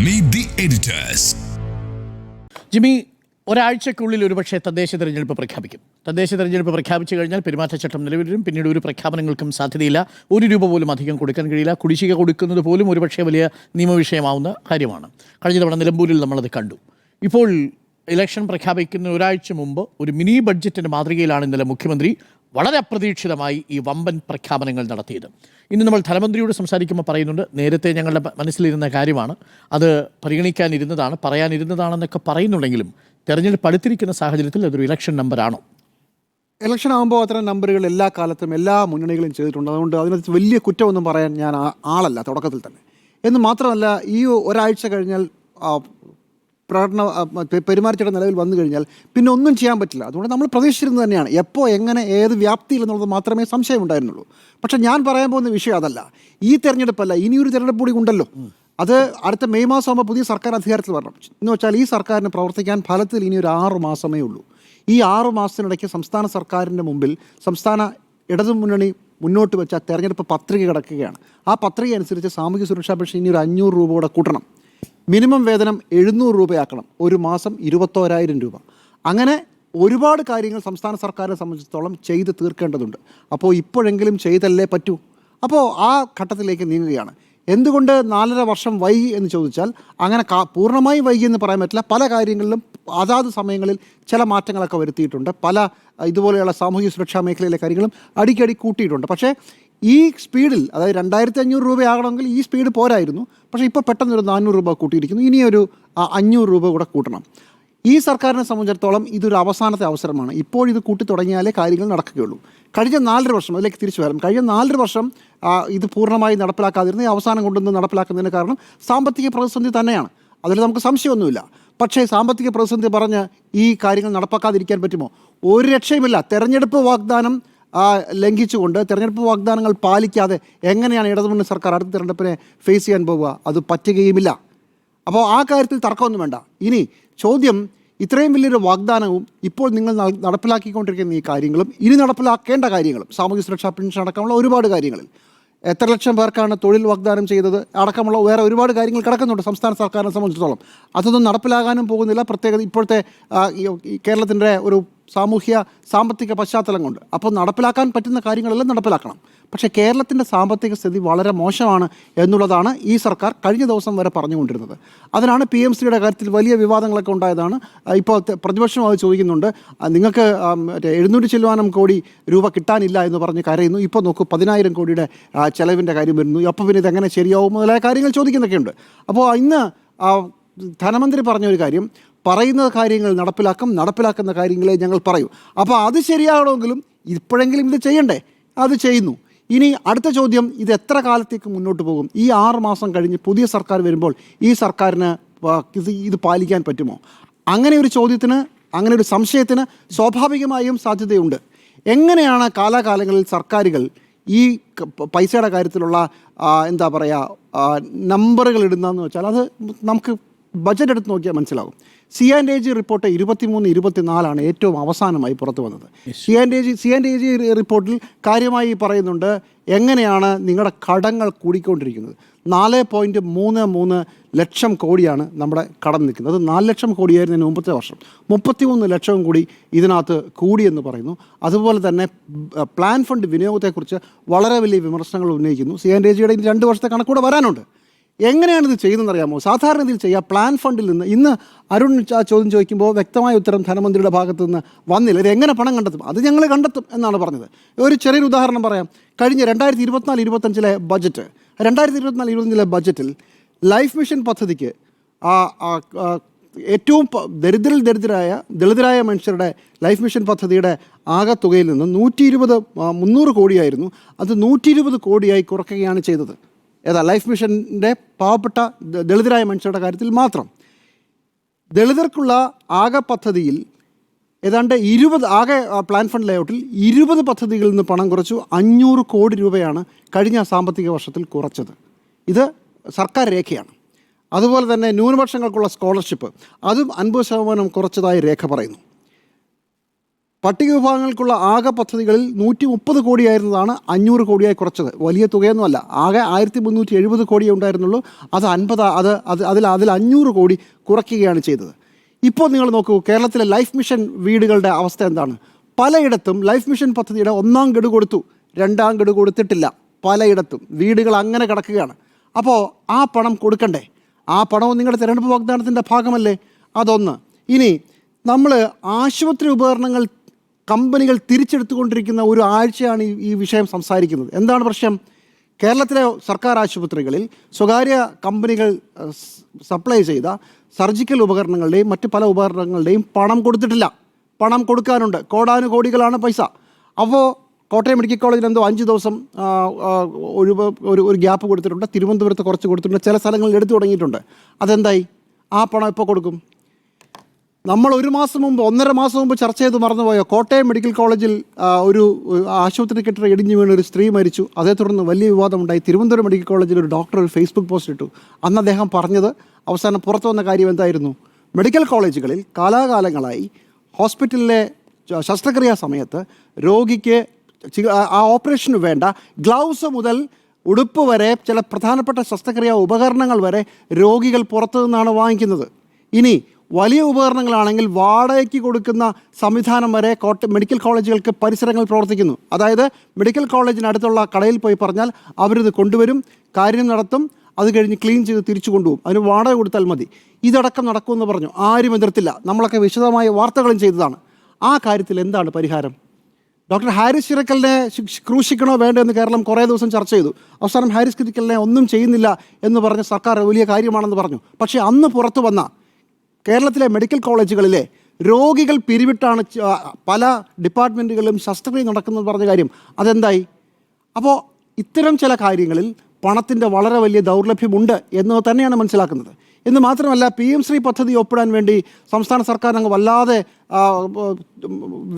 Meet the editors. Jimmy, ഒരാഴ്ചക്കുള്ളിൽ ഒരുപക്ഷെ തദ്ദേശ തെരഞ്ഞെടുപ്പ് പ്രഖ്യാപിക്കും. തദ്ദേശ തെരഞ്ഞെടുപ്പ് പ്രഖ്യാപിച്ചു കഴിഞ്ഞാൽ പെരുമാറ്റച്ചട്ടം നിലവിൽ വരും. പിന്നീട് ഒരു പ്രഖ്യാപനങ്ങൾക്കും സാധ്യതയില്ല. ₹1 പോലും അധികം കൊടുക്കാൻ കഴിയില്ല. കുടിശ്ശിക കൊടുക്കുന്നത് പോലും ഒരുപക്ഷെ വലിയ നിയമവിഷയമാവുന്ന കാര്യമാണ്. കഴിഞ്ഞ തവണ നിലമ്പൂരിൽ നമ്മളത് കണ്ടു. ഇപ്പോൾ ഇലക്ഷൻ പ്രഖ്യാപിക്കുന്ന ഒരാഴ്ച മുമ്പ് ഒരു മിനി ബഡ്ജറ്റിൻ്റെ മാതൃകയിലാണ് ഇന്നലെ മുഖ്യമന്ത്രി വളരെ അപ്രതീക്ഷിതമായി ഈ വമ്പൻ പ്രഖ്യാപനങ്ങൾ നടത്തിയത്. ഇന്ന് നമ്മൾ ധനമന്ത്രിയോട് സംസാരിക്കുമ്പോൾ പറയുന്നുണ്ട്, നേരത്തെ ഞങ്ങളുടെ മനസ്സിലിരുന്ന കാര്യമാണ്, അത് പരിഗണിക്കാനിരുന്നതാണ്, പറയാനിരുന്നതാണെന്നൊക്കെ പറയുന്നുണ്ടെങ്കിലും തെരഞ്ഞെടുപ്പ് അടുത്തിരിക്കുന്ന സാഹചര്യത്തിൽ അതൊരു ഇലക്ഷൻ നമ്പറാണോ? ഇലക്ഷൻ ആകുമ്പോൾ അത്തരം നമ്പറുകൾ എല്ലാ കാലത്തും എല്ലാ മുന്നണികളും ചെയ്തിട്ടുണ്ട്. അതുകൊണ്ട് അതിനകത്ത് വലിയ കുറ്റമൊന്നും പറയാൻ ഞാൻ ആളല്ല തുടക്കത്തിൽ തന്നെ. എന്ന് മാത്രമല്ല, ഈ ഒരാഴ്ച കഴിഞ്ഞാൽ പെരുമാറ്റച്ചട്ടം നിലവിൽ വന്നു കഴിഞ്ഞാൽ പിന്നെ ഒന്നും ചെയ്യാൻ പറ്റില്ല. അതുകൊണ്ട് നമ്മൾ പ്രതീക്ഷിച്ചിരുന്നത് തന്നെയാണ്. എപ്പോൾ, എങ്ങനെ, ഏത് വ്യാപ്തിയിൽ എന്നുള്ളത് മാത്രമേ സംശയമുണ്ടായിരുന്നുള്ളൂ. പക്ഷേ ഞാൻ പറയാൻ പോകുന്ന വിഷയം അതല്ല. ഈ തെരഞ്ഞെടുപ്പല്ല, ഇനിയൊരു തെരഞ്ഞെടുപ്പ് കൂടി ഉണ്ടല്ലോ. അത് അടുത്ത മെയ് മാസം ആകുമ്പോൾ പുതിയ സർക്കാർ അധികാരത്തിൽ വരണം. എന്ന് വെച്ചാൽ ഈ സർക്കാരിന് പ്രവർത്തിക്കാൻ ഫലത്തിൽ ഇനി ഒരു 6 മാസമേ ഉള്ളൂ. ഈ 6 മാസത്തിനിടയ്ക്ക് സംസ്ഥാന സർക്കാരിൻ്റെ മുമ്പിൽ സംസ്ഥാന ഇടതുമുന്നണി മുന്നോട്ട് വെച്ച തെരഞ്ഞെടുപ്പ് പത്രിക കിടക്കുകയാണ്. ആ പത്രിക അനുസരിച്ച് സാമൂഹ്യ സുരക്ഷാ പെൻഷൻ ഇനി ഒരു 500 രൂപ കൂടെ കൂട്ടണം. മിനിമം വേതനം 700 രൂപയാക്കണം. ഒരു മാസം 21,000 രൂപ. അങ്ങനെ ഒരുപാട് കാര്യങ്ങൾ സംസ്ഥാന സർക്കാരിനെ സംബന്ധിച്ചിടത്തോളം ചെയ്ത് തീർക്കേണ്ടതുണ്ട്. അപ്പോൾ ഇപ്പോഴെങ്കിലും ചെയ്തല്ലേ പറ്റൂ. അപ്പോൾ ആ ഘട്ടത്തിലേക്ക് നീങ്ങുകയാണ്. എന്തുകൊണ്ട് 4.5 വർഷം വൈകി എന്ന് ചോദിച്ചാൽ, അങ്ങനെ പൂർണ്ണമായി വൈകി എന്ന് പറയാൻ പറ്റില്ല. പല കാര്യങ്ങളിലും അതാത് സമയങ്ങളിൽ ചില മാറ്റങ്ങളൊക്കെ വരുത്തിയിട്ടുണ്ട്. പല ഇതുപോലെയുള്ള സാമൂഹ്യ സുരക്ഷാ മേഖലയിലെ കാര്യങ്ങളും അടിക്കടി കൂട്ടിയിട്ടുണ്ട്. പക്ഷേ ഈ സ്പീഡിൽ, അതായത് 2,500 രൂപയാകണമെങ്കിൽ ഈ സ്പീഡ് പോരായിരുന്നു. പക്ഷേ ഇപ്പോൾ പെട്ടെന്നൊരു 400 രൂപ കൂട്ടിയിരിക്കുന്നു. ഇനിയൊരു 500 രൂപ കൂടെ കൂട്ടണം. ഈ സർക്കാരിനെ സംബന്ധിച്ചിടത്തോളം ഇതൊരു അവസാനത്തെ അവസരമാണ്. ഇപ്പോൾ ഇത് കൂട്ടി തുടങ്ങിയാലേ കാര്യങ്ങൾ നടക്കുകയുള്ളൂ. കഴിഞ്ഞ 4.5 വർഷം, അതിലേക്ക് തിരിച്ചു വരാം. കഴിഞ്ഞ 4.5 വർഷം ഇത് പൂർണ്ണമായി നടപ്പിലാക്കാതിരുന്ന ഈ അവസാനം കൊണ്ടുവന്ന് നടപ്പിലാക്കുന്നതിന് കാരണം സാമ്പത്തിക പ്രതിസന്ധി തന്നെയാണ്. അതിൽ നമുക്ക് സംശയമൊന്നുമില്ല. പക്ഷേ സാമ്പത്തിക പ്രതിസന്ധി പറഞ്ഞ് ഈ കാര്യങ്ങൾ നടപ്പാക്കാതിരിക്കാൻ പറ്റുമോ? ഒരു രക്ഷയുമില്ല. തെരഞ്ഞെടുപ്പ് വാഗ്ദാനം ലംഘിച്ചുകൊണ്ട്, തെരഞ്ഞെടുപ്പ് വാഗ്ദാനങ്ങൾ പാലിക്കാതെ എങ്ങനെയാണ് ഇടതുമുന്നണി സർക്കാർ അടുത്ത തെരഞ്ഞെടുപ്പിനെ ഫേസ് ചെയ്യാൻ പോവുക? അത് പറ്റുകയുമില്ല. അപ്പോൾ ആ കാര്യത്തിൽ തർക്കമൊന്നും വേണ്ട. ഇനി ചോദ്യം, ഇത്രയും വലിയൊരു വാഗ്ദാനവും ഇപ്പോൾ നിങ്ങൾ നടപ്പിലാക്കിക്കൊണ്ടിരിക്കുന്ന ഈ കാര്യങ്ങളും ഇനി നടപ്പിലാക്കേണ്ട കാര്യങ്ങളും, സാമൂഹ്യ സുരക്ഷാ പെൻഷൻ അടക്കമുള്ള ഒരുപാട് കാര്യങ്ങളിൽ എത്ര ലക്ഷം പേർക്കാണ് തൊഴിൽ വാഗ്ദാനം ചെയ്തത് അടക്കമുള്ള വേറെ ഒരുപാട് കാര്യങ്ങൾ കിടക്കുന്നുണ്ട് സംസ്ഥാന സർക്കാരിനെ സംബന്ധിച്ചിടത്തോളം. അതൊന്നും നടപ്പിലാകാനും പോകുന്നില്ല. പ്രത്യേകത ഇപ്പോഴത്തെ കേരളത്തിൻ്റെ ഒരു സാമ്പത്തിക പശ്ചാത്തലം കൊണ്ട്. അപ്പോൾ നടപ്പിലാക്കാൻ പറ്റുന്ന കാര്യങ്ങളെല്ലാം നടപ്പിലാക്കണം. പക്ഷേ കേരളത്തിൻ്റെ സാമ്പത്തിക സ്ഥിതി വളരെ മോശമാണ് എന്നുള്ളതാണ് ഈ സർക്കാർ കഴിഞ്ഞ ദിവസം വരെ പറഞ്ഞുകൊണ്ടിരുന്നത്. അതിനാണ് PMCയുടെ കാര്യത്തിൽ വലിയ വിവാദങ്ങളൊക്കെ ഉണ്ടായതാണ്. ഇപ്പോൾ പ്രതിപക്ഷം അത് ചോദിക്കുന്നുണ്ട്, നിങ്ങൾക്ക് 700 ചില്ലുവാനം കോടി രൂപ കിട്ടാനില്ല എന്ന് പറഞ്ഞ് കരയുന്നു. ഇപ്പോൾ നോക്കൂ, 10,000 കോടിയുടെ ചെലവിൻ്റെ കാര്യം വരുന്നു. അപ്പോൾ പിന്നെ ഇതെങ്ങനെ ശരിയാവും മുതലായ കാര്യങ്ങൾ ചോദിക്കുന്നൊക്കെയുണ്ട്. അപ്പോൾ ഇന്ന് ധനമന്ത്രി പറഞ്ഞൊരു കാര്യം, പറയുന്ന കാര്യങ്ങൾ നടപ്പിലാക്കുന്ന കാര്യങ്ങളെ ഞങ്ങൾ പറയൂ. അപ്പോൾ അത് ശരിയാകണമെങ്കിലും ഇപ്പോഴെങ്കിലും ഇത് ചെയ്യണ്ടേ? അത് ചെയ്യുന്നു. ഇനി അടുത്ത ചോദ്യം, ഇത് എത്ര കാലത്തേക്ക് മുന്നോട്ട് പോകും? ഈ 6 മാസം കഴിഞ്ഞ് പുതിയ സർക്കാർ വരുമ്പോൾ ഈ സർക്കാരിന് ഇത് പാലിക്കാൻ പറ്റുമോ? അങ്ങനെ ഒരു ചോദ്യത്തിന്, അങ്ങനെ ഒരു സംശയത്തിന് സ്വാഭാവികമായും സാധ്യതയുണ്ട്. എങ്ങനെയാണ് കാലാകാലങ്ങളിൽ സർക്കാരുകൾ ഈ പൈസയുടെ കാര്യത്തിലുള്ള എന്താ പറയുക നമ്പറുകൾ ഇടുന്നതെന്ന് വെച്ചാൽ, അത് നമുക്ക് ബജറ്റ് എടുത്ത് നോക്കിയാൽ മനസ്സിലാകും. C&AG റിപ്പോർട്ട് 23-24 ഏറ്റവും അവസാനമായി പുറത്തു വന്നത്. C&AG റിപ്പോർട്ടിൽ കാര്യമായി പറയുന്നുണ്ട് എങ്ങനെയാണ് നിങ്ങളുടെ കടങ്ങൾ കൂടിക്കൊണ്ടിരിക്കുന്നത്. 4.33 ലക്ഷം കോടിയാണ് നമ്മുടെ കടം നിൽക്കുന്നത്. അത് 4 ലക്ഷം കോടിയായിരുന്നു മുമ്പത്തെ വർഷം. 33 ലക്ഷം കൂടി ഇതിനകത്ത് കൂടിയെന്ന് പറയുന്നു. അതുപോലെ തന്നെ പ്ലാൻ ഫണ്ട് വിനിയോഗത്തെക്കുറിച്ച് വളരെ വലിയ വിമർശനങ്ങൾ ഉന്നയിക്കുന്നു. C&AGയുടെ 2 വർഷത്തെ കണക്കൂടെ വരാനുണ്ട്. എങ്ങനെയാണിത് ചെയ്യുന്നതെന്നറിയാമോ? സാധാരണ ഇതിൽ ചെയ്യുക, പ്ലാൻ ഫണ്ടിൽ നിന്ന്. ഇന്ന് അരുൺ ചോദ്യം ചോദിക്കുമ്പോൾ വ്യക്തമായ ഉത്തരം ധനമന്ത്രിയുടെ ഭാഗത്തു നിന്ന് വന്നില്ല. ഇത് എങ്ങനെ പണം കണ്ടെത്തും? അത് ഞങ്ങൾ കണ്ടെത്തും എന്നാണ് പറഞ്ഞത്. ഒരു ചെറിയൊരു ഉദാഹരണം പറയാം. കഴിഞ്ഞ 2024-25 ബജറ്റ്, 2024-25 ബജറ്റിൽ ലൈഫ് മിഷൻ പദ്ധതിക്ക് ഏറ്റവും ദളിതരായ മനുഷ്യരുടെ ലൈഫ് മിഷൻ പദ്ധതിയുടെ ആകെ തുകയിൽ നിന്ന് 300 കോടിയായിരുന്നു. അത് 120 കോടിയായി കുറയ്ക്കുകയാണ് ചെയ്തത്. ലൈഫ് മിഷൻ്റെ പാവപ്പെട്ട ദളിതരായ മനുഷ്യരുടെ കാര്യത്തിൽ മാത്രം. ദളിതർക്കുള്ള ആകെ പദ്ധതിയിൽ ഏതാണ്ട് 20 ആകെ പ്ലാൻ ഫണ്ട് ലേഔട്ടിൽ 20 പദ്ധതികളിൽ നിന്ന് പണം കുറച്ചു. 500 കോടി രൂപയാണ് കഴിഞ്ഞ സാമ്പത്തിക വർഷത്തിൽ കുറച്ചത്. ഇത് സർക്കാർ രേഖയാണ്. അതുപോലെ തന്നെ ന്യൂനപക്ഷങ്ങൾക്കുള്ള സ്കോളർഷിപ്പ്, അതും 50% കുറച്ചതായി രേഖ പറയുന്നു. പട്ടിക വിഭാഗങ്ങൾക്കുള്ള ആകെ പദ്ധതികളിൽ 130 കോടിയായിരുന്നതാണ് 500 കോടിയായി കുറച്ചത്. വലിയ തുകയൊന്നുമല്ല. ആകെ 1370 കോടിയേ ഉണ്ടായിരുന്നുള്ളൂ. അത് 500 കോടി കുറയ്ക്കുകയാണ് ചെയ്തത്. ഇപ്പോൾ നിങ്ങൾ നോക്കൂ, കേരളത്തിലെ ലൈഫ് മിഷൻ വീടുകളുടെ അവസ്ഥ എന്താണ്? പലയിടത്തും ലൈഫ് മിഷൻ പദ്ധതിയുടെ 1-ാം ഗഡു കൊടുത്തു, 2-ാം ഗഡു കൊടുത്തിട്ടില്ല. പലയിടത്തും വീടുകൾ അങ്ങനെ കിടക്കുകയാണ്. അപ്പോൾ ആ പണം കൊടുക്കണ്ടേ? ആ പണവും നിങ്ങളുടെ തിരഞ്ഞെടുപ്പ് വാഗ്ദാനത്തിൻ്റെ ഭാഗമല്ലേ? അതൊന്ന്. ഇനി നമ്മൾ ആശുപത്രി ഉപകരണങ്ങൾ കമ്പനികൾ തിരിച്ചെടുത്തുകൊണ്ടിരിക്കുന്ന ഒരു ആഴ്ചയാണ് ഈ വിഷയം സംസാരിക്കുന്നത്. എന്താണ് പ്രശ്നം? കേരളത്തിലെ സർക്കാർ ആശുപത്രികളിൽ സ്വകാര്യ കമ്പനികൾ സപ്ലൈ ചെയ്ത സർജിക്കൽ ഉപകരണങ്ങളുടെയും മറ്റ് പല ഉപകരണങ്ങളുടെയും പണം കൊടുത്തിട്ടില്ല. പണം കൊടുക്കാനുണ്ട്. കോടാനുകോടികളാണ് പൈസ. അപ്പോൾ കോട്ടയം മെഡിക്കൽ കോളേജിൽ എന്തോ 5 ദിവസം ഒരു ഗ്യാപ്പ് കൊടുത്തിട്ടുണ്ട്. തിരുവനന്തപുരത്ത് കുറച്ച് കൊടുത്തിട്ടുണ്ട്. ചില സ്ഥലങ്ങളിൽ എടുത്തു തുടങ്ങിയിട്ടുണ്ട്. അതെന്തായി? ആ പണം എപ്പോൾ കൊടുക്കും? നമ്മൾ 1 മാസം മുമ്പ് 1.5 മാസം മുമ്പ് ചർച്ച ചെയ്ത് മറന്നുപോയോ? കോട്ടയം മെഡിക്കൽ കോളേജിൽ ഒരു ആശുപത്രി കെട്ടിടം ഇടിഞ്ഞു വീണ് ഒരു സ്ത്രീ മരിച്ചു. അതേ തുടർന്ന് വലിയ വിവാദമുണ്ടായി. തിരുവനന്തപുരം മെഡിക്കൽ കോളേജിൽ ഒരു ഡോക്ടർ ഒരു ഫേസ്ബുക്ക് പോസ്റ്റ് ഇട്ടു. അന്ന് അദ്ദേഹം പറഞ്ഞത്, അവസാനം പുറത്തു വന്ന കാര്യം എന്തായിരുന്നു? മെഡിക്കൽ കോളേജുകളിൽ കാലാകാലങ്ങളായി ഹോസ്പിറ്റലിലെ ശസ്ത്രക്രിയാ സമയത്ത് രോഗിക്ക് ആ ഓപ്പറേഷന് വേണ്ട ഗ്ലൗസ് മുതൽ ഉടുപ്പ് വരെ ചില പ്രധാനപ്പെട്ട ശസ്ത്രക്രിയാ ഉപകരണങ്ങൾ വരെ രോഗികൾ പുറത്തു നിന്നാണ് വാങ്ങിക്കുന്നത്. ഇനി വലിയ ഉപകരണങ്ങളാണെങ്കിൽ വാടകയ്ക്ക് കൊടുക്കുന്ന സംവിധാനം വരെ മെഡിക്കൽ കോളേജുകൾക്ക് പരിസരങ്ങൾ പ്രവർത്തിക്കുന്നു. അതായത് മെഡിക്കൽ കോളേജിനടുത്തുള്ള കടയിൽ പോയി പറഞ്ഞാൽ അവരിത് കൊണ്ടുവരും, കാര്യം നടത്തും, അത് കഴിഞ്ഞ് ക്ലീൻ ചെയ്ത് തിരിച്ചു കൊണ്ടുപോകും. അതിന് വാടക കൊടുത്താൽ മതി. ഇതടക്കം നടക്കുമെന്ന് പറഞ്ഞു. ആരും എതിർത്തില്ല. നമ്മളൊക്കെ വിശദമായ വാർത്തകളും ചെയ്തതാണ്. ആ കാര്യത്തിൽ എന്താണ് പരിഹാരം? ഡോക്ടർ ഹാരിസ് ചിറക്കലിനെ ക്രൂശിക്കണോ വേണ്ടോ എന്ന് കേരളം കുറേ ദിവസം ചർച്ച ചെയ്തു. അവസാനം ഹാരിസ് ചിറക്കലിനെ ഒന്നും ചെയ്യുന്നില്ല എന്ന് പറഞ്ഞ് സർക്കാർ വലിയ കാര്യമാണെന്ന് പറഞ്ഞു. പക്ഷേ അന്ന് പുറത്തു വന്ന കേരളത്തിലെ മെഡിക്കൽ കോളേജുകളിലെ രോഗികൾ പിരിവിട്ടാണ് പല ഡിപ്പാർട്ട്മെൻറ്റുകളിലും ശസ്ത്രക്രിയ നടക്കുന്നത് പറഞ്ഞ കാര്യം അതെന്തായി? അപ്പോൾ ഇത്തരം ചില കാര്യങ്ങളിൽ പണത്തിൻ്റെ വളരെ വലിയ ദൗർലഭ്യമുണ്ട് എന്ന് തന്നെയാണ് മനസ്സിലാക്കുന്നത്. എന്ന് മാത്രമല്ല, PM ശ്രീ പദ്ധതി ഒപ്പിടാൻ വേണ്ടി സംസ്ഥാന സർക്കാർ അങ്ങ് വല്ലാതെ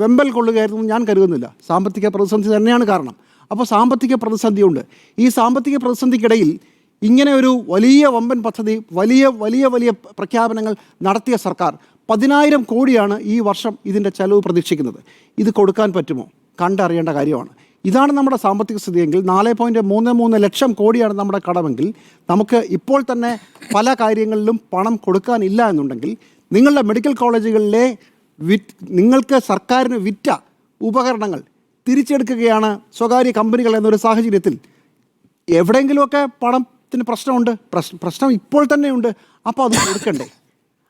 വെമ്പൽ കൊള്ളുകയായിരുന്നു ഞാൻ കരുതുന്നില്ല. സാമ്പത്തിക പ്രതിസന്ധി തന്നെയാണ് കാരണം. അപ്പോൾ സാമ്പത്തിക പ്രതിസന്ധിയുണ്ട്. ഈ സാമ്പത്തിക പ്രതിസന്ധിക്കിടയിൽ ഇങ്ങനെ ഒരു വലിയ വമ്പൻ പദ്ധതി, വലിയ വലിയ വലിയ പ്രഖ്യാപനങ്ങൾ നടത്തിയ സർക്കാർ 10,000 കോടിയാണ് ഈ വർഷം ഇതിൻ്റെ ചെലവ് പ്രതീക്ഷിക്കുന്നത്. ഇത് കൊടുക്കാൻ പറ്റുമോ? കണ്ടറിയേണ്ട കാര്യമാണ്. ഇതാണ് നമ്മുടെ സാമ്പത്തിക സ്ഥിതിയെങ്കിൽ 4.33 ലക്ഷം കോടിയാണ് നമ്മുടെ കടമെങ്കിൽ നമുക്ക് ഇപ്പോൾ തന്നെ പല കാര്യങ്ങളിലും പണം കൊടുക്കാനില്ല എന്നുണ്ടെങ്കിൽ നിങ്ങളുടെ മെഡിക്കൽ കോളേജുകളിലെ നിങ്ങൾക്ക് സർക്കാരിന് വിറ്റ ഉപകരണങ്ങൾ തിരിച്ചെടുക്കുകയാണ് സ്വകാര്യ കമ്പനികൾ എന്നൊരു സാഹചര്യത്തിൽ എവിടെയെങ്കിലുമൊക്കെ പണത്തിന് പ്രശ്നമുണ്ട്. പ്രശ്നം ഇപ്പോൾ തന്നെയുണ്ട്. അപ്പോൾ അത് കൊടുക്കണ്ടേ?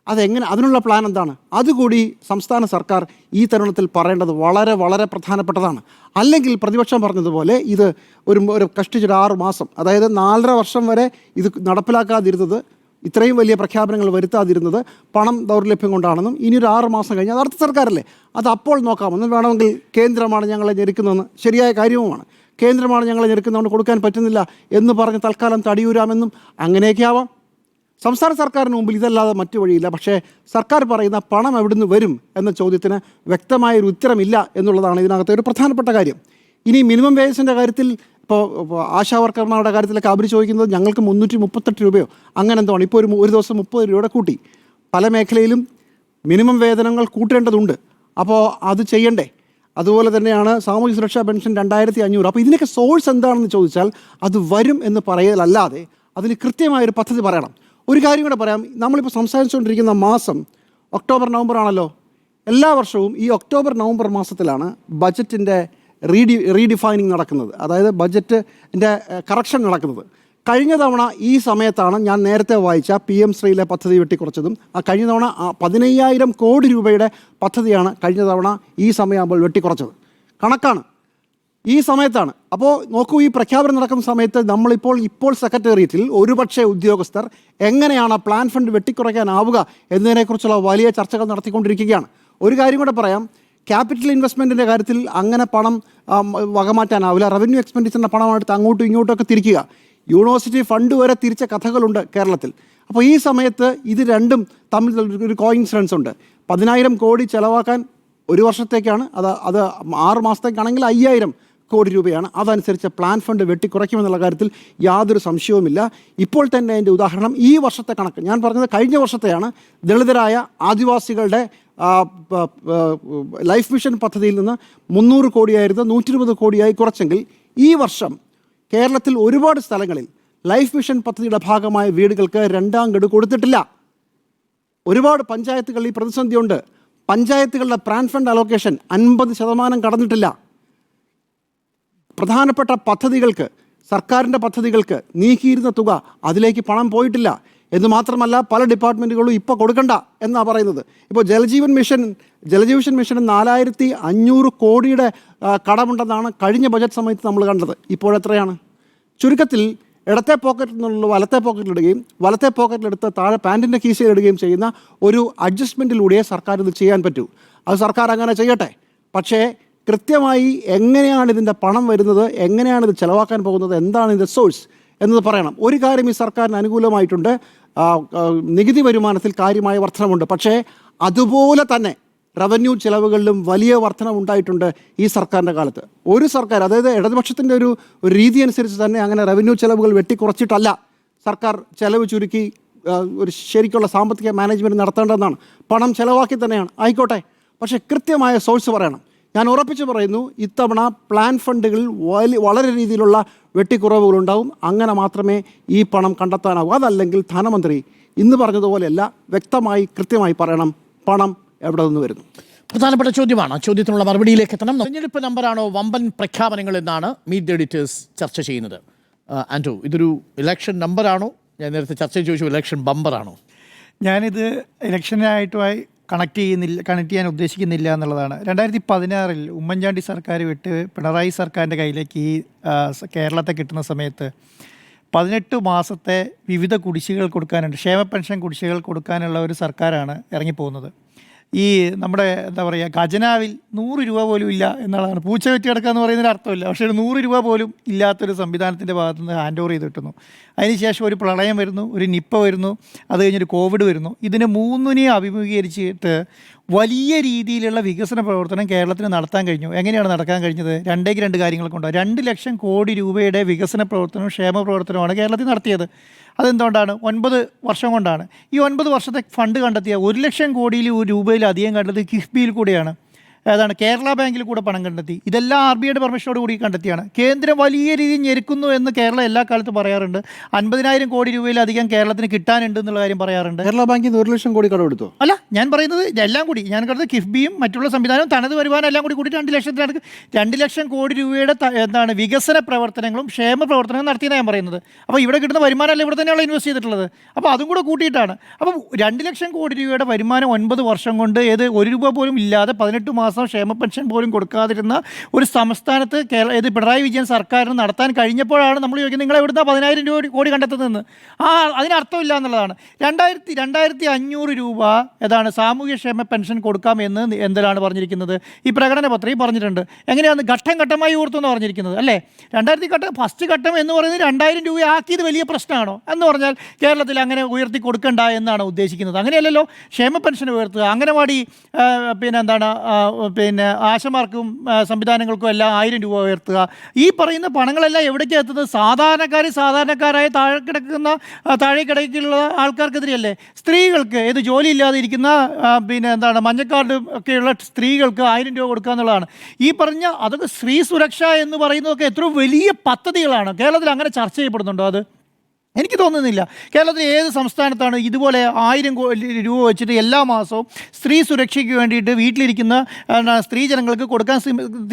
അതെങ്ങനെ? അതിനുള്ള പ്ലാൻ എന്താണ്? അതുകൂടി സംസ്ഥാന സർക്കാർ ഈ തരുണത്തിൽ പറയേണ്ടത് വളരെ വളരെ പ്രധാനപ്പെട്ടതാണ്. അല്ലെങ്കിൽ പ്രതിപക്ഷം പറഞ്ഞതുപോലെ ഇത് ഒരു കഷ്ടിച്ചൊരു 6 മാസം, അതായത് 4.5 വർഷം വരെ ഇത് നടപ്പിലാക്കാതിരുന്നത്, ഇത്രയും വലിയ പ്രഖ്യാപനങ്ങൾ വരുത്താതിരുന്നത് പണം ദൗർലഭ്യം കൊണ്ടാണെന്നും ഇനിയൊരു 6 മാസം കഴിഞ്ഞ് അത് അടുത്ത സർക്കാരല്ലേ, അത് അപ്പോൾ നോക്കാമെന്നും വേണമെങ്കിൽ കേന്ദ്രമാണ് ഞങ്ങളെ ഞെരുക്കുന്നതെന്ന് ശരിയായ കാര്യവുമാണ്. കേന്ദ്രമാണ് ഞങ്ങളെ ഞെരുക്കുന്നതുകൊണ്ട് കൊടുക്കാൻ പറ്റുന്നില്ല എന്ന് പറഞ്ഞ് തൽക്കാലം തടിയൂരാമെന്നും അങ്ങനെയൊക്കെ ആവാം. സംസ്ഥാന സർക്കാരിന് മുമ്പിൽ ഇതല്ലാതെ മറ്റു വഴിയില്ല. പക്ഷേ സർക്കാർ പറയുന്ന പണം എവിടുന്ന് വരും എന്ന ചോദ്യത്തിന് വ്യക്തമായൊരു ഉത്തരമില്ല എന്നുള്ളതാണ് ഇതിനകത്തെ ഒരു പ്രധാനപ്പെട്ട കാര്യം. ഇനി മിനിമം വേജസിൻ്റെ കാര്യത്തിൽ ഇപ്പോൾ ആശാ വർക്കർമാരുടെ കാര്യത്തിലൊക്കെ അവർ ചോദിക്കുന്നത് ഞങ്ങൾക്ക് 338 രൂപയോ അങ്ങനെ എന്തോ ആണ്. ഇപ്പോൾ ഒരു ദിവസം 30 രൂപയുടെ കൂട്ടി. പല മേഖലയിലും മിനിമം വേതനങ്ങൾ കൂട്ടേണ്ടതുണ്ട്. അപ്പോൾ അത് ചെയ്യണ്ടേ? അതുപോലെ തന്നെയാണ് സാമൂഹ്യ സുരക്ഷാ പെൻഷൻ 2,500. അപ്പോൾ ഇതിനൊക്കെ സോഴ്സ് എന്താണെന്ന് ചോദിച്ചാൽ അത് വരും എന്ന് പറയലല്ലാതെ അതിന് കൃത്യമായൊരു പദ്ധതി പറയണം. ഒരു കാര്യം കൂടെ പറയാം. നമ്മളിപ്പോൾ സംസാരിച്ചുകൊണ്ടിരിക്കുന്ന മാസം ഒക്ടോബർ നവംബർ ആണല്ലോ. എല്ലാ വർഷവും ഈ ഒക്ടോബർ നവംബർ മാസത്തിലാണ് ബജറ്റിൻ്റെ റീഡിഫൈനിങ് നടക്കുന്നത്, അതായത് ബജറ്റിൻ്റെ കറക്ഷൻ നടക്കുന്നത്. കഴിഞ്ഞ തവണ ഈ സമയത്താണ് ഞാൻ നേരത്തെ വായിച്ച PM ശ്രീയിലെ പദ്ധതി വെട്ടിക്കുറച്ചതും. കഴിഞ്ഞ തവണ 15,000 കോടി രൂപയുടെ പദ്ധതിയാണ് കഴിഞ്ഞ തവണ ഈ സമയമാകുമ്പോൾ വെട്ടിക്കുറച്ചത്. കണക്കാണ് ഈ സമയത്താണ്. അപ്പോൾ നോക്കൂ, ഈ പ്രഖ്യാപനം നടക്കുന്ന സമയത്ത് ഇപ്പോൾ സെക്രട്ടേറിയറ്റിൽ ഒരുപക്ഷെ ഉദ്യോഗസ്ഥർ എങ്ങനെയാണ് പ്ലാൻ ഫണ്ട് വെട്ടിക്കുറയ്ക്കാനാവുക എന്നതിനെക്കുറിച്ചുള്ള വലിയ ചർച്ചകൾ നടത്തിക്കൊണ്ടിരിക്കുകയാണ്. ഒരു കാര്യം കൂടെ പറയാം. ക്യാപിറ്റൽ ഇൻവെസ്റ്റ്മെൻറ്റിൻ്റെ കാര്യത്തിൽ അങ്ങനെ പണം വകമാറ്റാനാവില്ല. റവന്യൂ എക്സ്പെൻഡിച്ചറിൻ്റെ പണമെടുത്ത് അങ്ങോട്ടും ഇങ്ങോട്ടുമൊക്കെ തിരിക്കുക. യൂണിവേഴ്സിറ്റി ഫണ്ട് വരെ തിരിച്ച കഥകളുണ്ട് കേരളത്തിൽ. അപ്പോൾ ഈ സമയത്ത് ഇത് രണ്ടും തമ്മിൽ ഒരു കോയിൻസിഡൻസ് ഉണ്ട്. 10,000 കോടി ചിലവാക്കാൻ ഒരു വർഷത്തേക്കാണ്. അത് 6 മാസത്തേക്കാണെങ്കിൽ 5,000 കോടി രൂപയാണ്. അതനുസരിച്ച് പ്ലാൻ ഫണ്ട് വെട്ടിക്കുറയ്ക്കുമെന്നുള്ള കാര്യത്തിൽ യാതൊരു സംശയവുമില്ല. ഇപ്പോൾ തന്നെ അതിൻ്റെ ഉദാഹരണം ഈ വർഷത്തെ കണക്ക് ഞാൻ പറഞ്ഞത് കഴിഞ്ഞ വർഷത്തെയാണ്. ദളിതരായ ആദിവാസികളുടെ ലൈഫ് മിഷൻ പദ്ധതിയിൽ നിന്ന് 300 കോടിയായിരുന്നു 120 കോടിയായി കുറച്ചെങ്കിൽ ഈ വർഷം കേരളത്തിൽ ഒരുപാട് സ്ഥലങ്ങളിൽ ലൈഫ് മിഷൻ പദ്ധതിയുടെ ഭാഗമായ വീടുകൾക്ക് 2ാം ഗഡു കൊടുത്തിട്ടില്ല. ഒരുപാട് പഞ്ചായത്തുകളിൽ ഈ പ്രതിസന്ധിയുണ്ട്. പഞ്ചായത്തുകളുടെ പ്ലാൻ ഫണ്ട് അലോക്കേഷൻ 50% കടന്നിട്ടില്ല. പ്രധാനപ്പെട്ട പദ്ധതികൾക്ക്, സർക്കാരിൻ്റെ പദ്ധതികൾക്ക് നീക്കിയിരുന്ന തുക അതിലേക്ക് പണം പോയിട്ടില്ല എന്ന് മാത്രമല്ല പല ഡിപ്പാർട്ട്മെൻറ്റുകളും ഇപ്പോൾ കൊടുക്കണ്ട എന്നാണ് പറയുന്നത്. ഇപ്പോൾ ജലജീവൻ മിഷൻ 4500 കോടിയുടെ കടമുണ്ടെന്നാണ് കഴിഞ്ഞ ബജറ്റ് സമയത്ത് നമ്മൾ കണ്ടത്. ഇപ്പോഴെത്രയാണ്? ചുരുക്കത്തിൽ ഇടത്തെ പോക്കറ്റിൽ നിന്നുള്ള വലത്തെ പോക്കറ്റിലിടുകയും വലത്തെ പോക്കറ്റിലെടുത്ത് താഴെ പാൻറ്റിൻ്റെ കീശയിലിടുകയും ചെയ്യുന്ന ഒരു അഡ്ജസ്റ്റ്മെൻറ്റിലൂടെ സർക്കാർ ഇത് ചെയ്യാൻ പറ്റൂ. അത് സർക്കാർ അങ്ങനെ ചെയ്യട്ടെ. പക്ഷേ കൃത്യമായി എങ്ങനെയാണ് ഇതിൻ്റെ പണം വരുന്നത്, എങ്ങനെയാണ് ഇത് ചിലവാക്കാൻ പോകുന്നത്, എന്താണ് ഇതിൻ്റെ സോഴ്സ് എന്നത് പറയണം. ഒരു കാര്യം ഈ സർക്കാരിന് അനുകൂലമായിട്ടുണ്ട്, നികുതി വരുമാനത്തിൽ കാര്യമായ വർധനമുണ്ട്. പക്ഷേ അതുപോലെ തന്നെ റവന്യൂ ചിലവുകളിലും വലിയ വർധനമുണ്ടായിട്ടുണ്ട് ഈ സർക്കാരിൻ്റെ കാലത്ത്. ഒരു സർക്കാർ, അതായത് ഇടതുപക്ഷത്തിൻ്റെ ഒരു രീതി അനുസരിച്ച് തന്നെ അങ്ങനെ റവന്യൂ ചിലവുകൾ വെട്ടിക്കുറച്ചിട്ടല്ല സർക്കാർ ചിലവ് ചുരുക്കി ഒരു ശരിക്കുള്ള സാമ്പത്തിക മാനേജ്മെൻറ്റ് നടത്തേണ്ടതെന്നാണ്. പണം ചിലവാക്കി തന്നെയാണ്, ആയിക്കോട്ടെ. പക്ഷേ കൃത്യമായ സോഴ്സ് പറയണം. ഞാൻ ഉറപ്പിച്ച് പറയുന്നു, ഇത്തവണ പ്ലാൻ ഫണ്ടുകളിൽ വളരെ രീതിയിലുള്ള വെട്ടിക്കുറവുകളുണ്ടാവും. അങ്ങനെ മാത്രമേ ഈ പണം കണ്ടെത്താനാവൂ. അതല്ലെങ്കിൽ ധനമന്ത്രി ഇന്ന് പറഞ്ഞതുപോലെയല്ല, വ്യക്തമായി കൃത്യമായി പറയണം പണം എവിടെ നിന്ന് വരുന്നു. പ്രധാനപ്പെട്ട ചോദ്യമാണ്. ചോദ്യത്തിനുള്ള മറുപടിയിലേക്ക് എത്തണം. തെരഞ്ഞെടുപ്പ് നമ്പറാണോ വമ്പൻ പ്രഖ്യാപനങ്ങൾ എന്നാണ് മീറ്റ് ദി എഡിറ്റേഴ്സ് ചർച്ച ചെയ്യുന്നത്. ആൻഡ്രൂ, ഇതൊരു ഇലക്ഷൻ നമ്പറാണോ? ഞാൻ നേരത്തെ ചർച്ച ചോദിച്ചു, ഇലക്ഷൻ ബമ്പറാണോ? ഞാനിത് ഇലക്ഷനായിട്ടുമായി കണക്ട് ചെയ്യാൻ ഉദ്ദേശിക്കുന്നില്ല എന്നുള്ളതാണ്. 2016 ഉമ്മൻചാണ്ടി സർക്കാർ വിട്ട് പിണറായി സർക്കാരിൻ്റെ കയ്യിലേക്ക് ഈ കേരളത്തെ കിട്ടുന്ന സമയത്ത് 18 മാസത്തെ വിവിധ കുടിശ്ശികൾ കൊടുക്കാനുണ്ട്, ക്ഷേമ പെൻഷൻ കുടിശ്ശികൾ കൊടുക്കാനുള്ള ഒരു സർക്കാരാണ് ഇറങ്ങിപ്പോകുന്നത്. ഈ നമ്മുടെ എന്താ പറയുക, ഖജനാവിൽ 100 രൂപ പോലും ഇല്ല എന്നുള്ളതാണ്. പൂച്ച വെറ്റി കിടക്കുക എന്ന് പറയുന്നതിന് അർത്ഥമില്ല. പക്ഷേ 100 രൂപ പോലും ഇല്ലാത്തൊരു സംവിധാനത്തിൻ്റെ ഭാഗത്തു നിന്ന് ഹാൻഡ് ഓവർ ചെയ്ത് കിട്ടുന്നു. അതിനുശേഷം ഒരു പ്രളയം വരുന്നു, ഒരു നിപ്പ വരുന്നു, അത് കഴിഞ്ഞൊരു കോവിഡ് വരുന്നു. ഇതിന് മൂന്നിനെയും അഭിമുഖീകരിച്ചിട്ട് വലിയ രീതിയിലുള്ള വികസന പ്രവർത്തനം കേരളത്തിന് നടത്താൻ കഴിഞ്ഞു. എങ്ങനെയാണ് നടക്കാൻ കഴിഞ്ഞത്? 2 കാര്യങ്ങൾ കൊണ്ടാണ്. 2 ലക്ഷം കോടി രൂപയുടെ വികസന പ്രവർത്തനവും ക്ഷേമ പ്രവർത്തനവുമാണ് കേരളത്തിൽ നടത്തിയത്. അതെന്തുകൊണ്ടാണ്? 9 വർഷം കൊണ്ടാണ്. ഈ 9 വർഷത്തെ ഫണ്ട് കണ്ടെത്തിയ 1 ലക്ഷം കോടിയിൽ രൂപയിലധികം കണ്ടത് കിഫ്ബിയിൽ കൂടെയാണ്. ഏതാണ്? കേരള ബാങ്കിൽ കൂടെ പണം കണ്ടെത്തി. ഇതെല്ലാം RBIയുടെ പെർമിഷനോട് കൂടി കണ്ടെത്തിയാണ്. കേന്ദ്രം വലിയ രീതിയിൽ ഞെരുക്കുന്നു എന്ന് കേരളം എല്ലാ കാലത്തും പറയാറുണ്ട്. 50,000 കോടി രൂപയിലധികം കേരളത്തിന് കിട്ടാനുണ്ട് എന്നുള്ള കാര്യം പറയാറുണ്ട്. കേരള ബാങ്കിൽ നിന്ന് 1 ലക്ഷം കോടി കടമെടുത്തോ? അല്ല, ഞാൻ പറയുന്നത് എല്ലാം കൂടി, ഞാൻ കണ്ടത് കിഫ്ബിയും മറ്റുള്ള സംവിധാനവും തനത് വരുമാനം എല്ലാം കൂടി 2 ലക്ഷം കോടി രൂപയുടെ എന്താണ് വികസന പ്രവർത്തനങ്ങളും ക്ഷേമ പ്രവർത്തനങ്ങളും നടത്തിയെന്നാണ് ഞാൻ പറയുന്നത്. അപ്പോൾ ഇവിടെ കിട്ടുന്ന വരുമാനമല്ല ഇവിടെ തന്നെയാണ് ഇൻവെസ്റ്റ് ചെയ്തിട്ടുള്ളത്. അപ്പോൾ അതും കൂടെ കൂട്ടിയിട്ടാണ്. അപ്പം 2 ലക്ഷം കോടി രൂപയുടെ വരുമാനം 9 വർഷം കൊണ്ട് 1 രൂപ പോലും ഇല്ലാതെ 18 മാസം ക്ഷേമ പെൻഷൻ പോലും കൊടുക്കാതിരുന്ന ഒരു സംസ്ഥാനത്ത് പിണറായി വിജയൻ സർക്കാരിന് നടത്താൻ കഴിഞ്ഞപ്പോഴാണ് നമ്മൾ ചോദിക്കുന്നത്, നിങ്ങൾ എവിടുന്ന 10,000 കോടി കണ്ടെത്തുന്നതെന്ന്. അതിനർത്ഥമില്ല എന്നുള്ളതാണ്. 2,500 രൂപ സാമൂഹ്യക്ഷേമ പെൻഷൻ കൊടുക്കാം എന്ന് എന്തിനാണ് പറഞ്ഞിരിക്കുന്നത്? ഈ പ്രകടന പത്രികയിൽ പറഞ്ഞിട്ടുണ്ട്. എങ്ങനെയാണ്? ഘട്ടം ഘട്ടമായി ഊർത്തുമെന്ന് പറഞ്ഞിരിക്കുന്നത് അല്ലേ? ഫസ്റ്റ് ഘട്ടം എന്ന് പറയുന്നത് 2,000 രൂപ ആക്കിയത് വലിയ പ്രശ്നമാണോ എന്ന് പറഞ്ഞാൽ കേരളത്തിൽ അങ്ങനെ ഉയർത്തി കൊടുക്കണ്ട എന്നാണ് ഉദ്ദേശിക്കുന്നത്. അങ്ങനെയല്ലല്ലോ. ക്ഷേമ പെൻഷൻ ഉയർത്തുക, അംഗനവാടി ആശമാർക്കും സംവിധാനങ്ങൾക്കും എല്ലാം 1000 രൂപ ഉയർത്തുക. ഈ പറയുന്ന പണങ്ങളെല്ലാം എവിടേക്കാണ് എത്തുന്നത്? സാധാരണക്കാരായ താഴെ കിടക്കിലുള്ള ആൾക്കാർക്കെതിരെയല്ലേ? സ്ത്രീകൾക്ക്, ജോലിയില്ലാതെ ഇരിക്കുന്ന മഞ്ഞക്കാർഡ് ഒക്കെയുള്ള സ്ത്രീകൾക്ക് 1000 രൂപ കൊടുക്കുക എന്നുള്ളതാണ്. ഈ പറഞ്ഞ അതൊക്കെ സ്ത്രീ സുരക്ഷ എന്ന് പറയുന്നതൊക്കെ എത്ര വലിയ പദ്ധതികളാണ്. കേരളത്തിൽ അങ്ങനെ ചർച്ച ചെയ്യപ്പെടുന്നുണ്ടോ? അത് എനിക്ക് തോന്നുന്നില്ല. കേരളത്തിൽ ഏത് സംസ്ഥാനത്താണ് ഇതുപോലെ 1000 രൂപ വെച്ചിട്ട് എല്ലാ മാസവും സ്ത്രീ സുരക്ഷയ്ക്ക് വേണ്ടിയിട്ട് വീട്ടിലിരിക്കുന്ന സ്ത്രീ ജനങ്ങൾക്ക് കൊടുക്കാൻ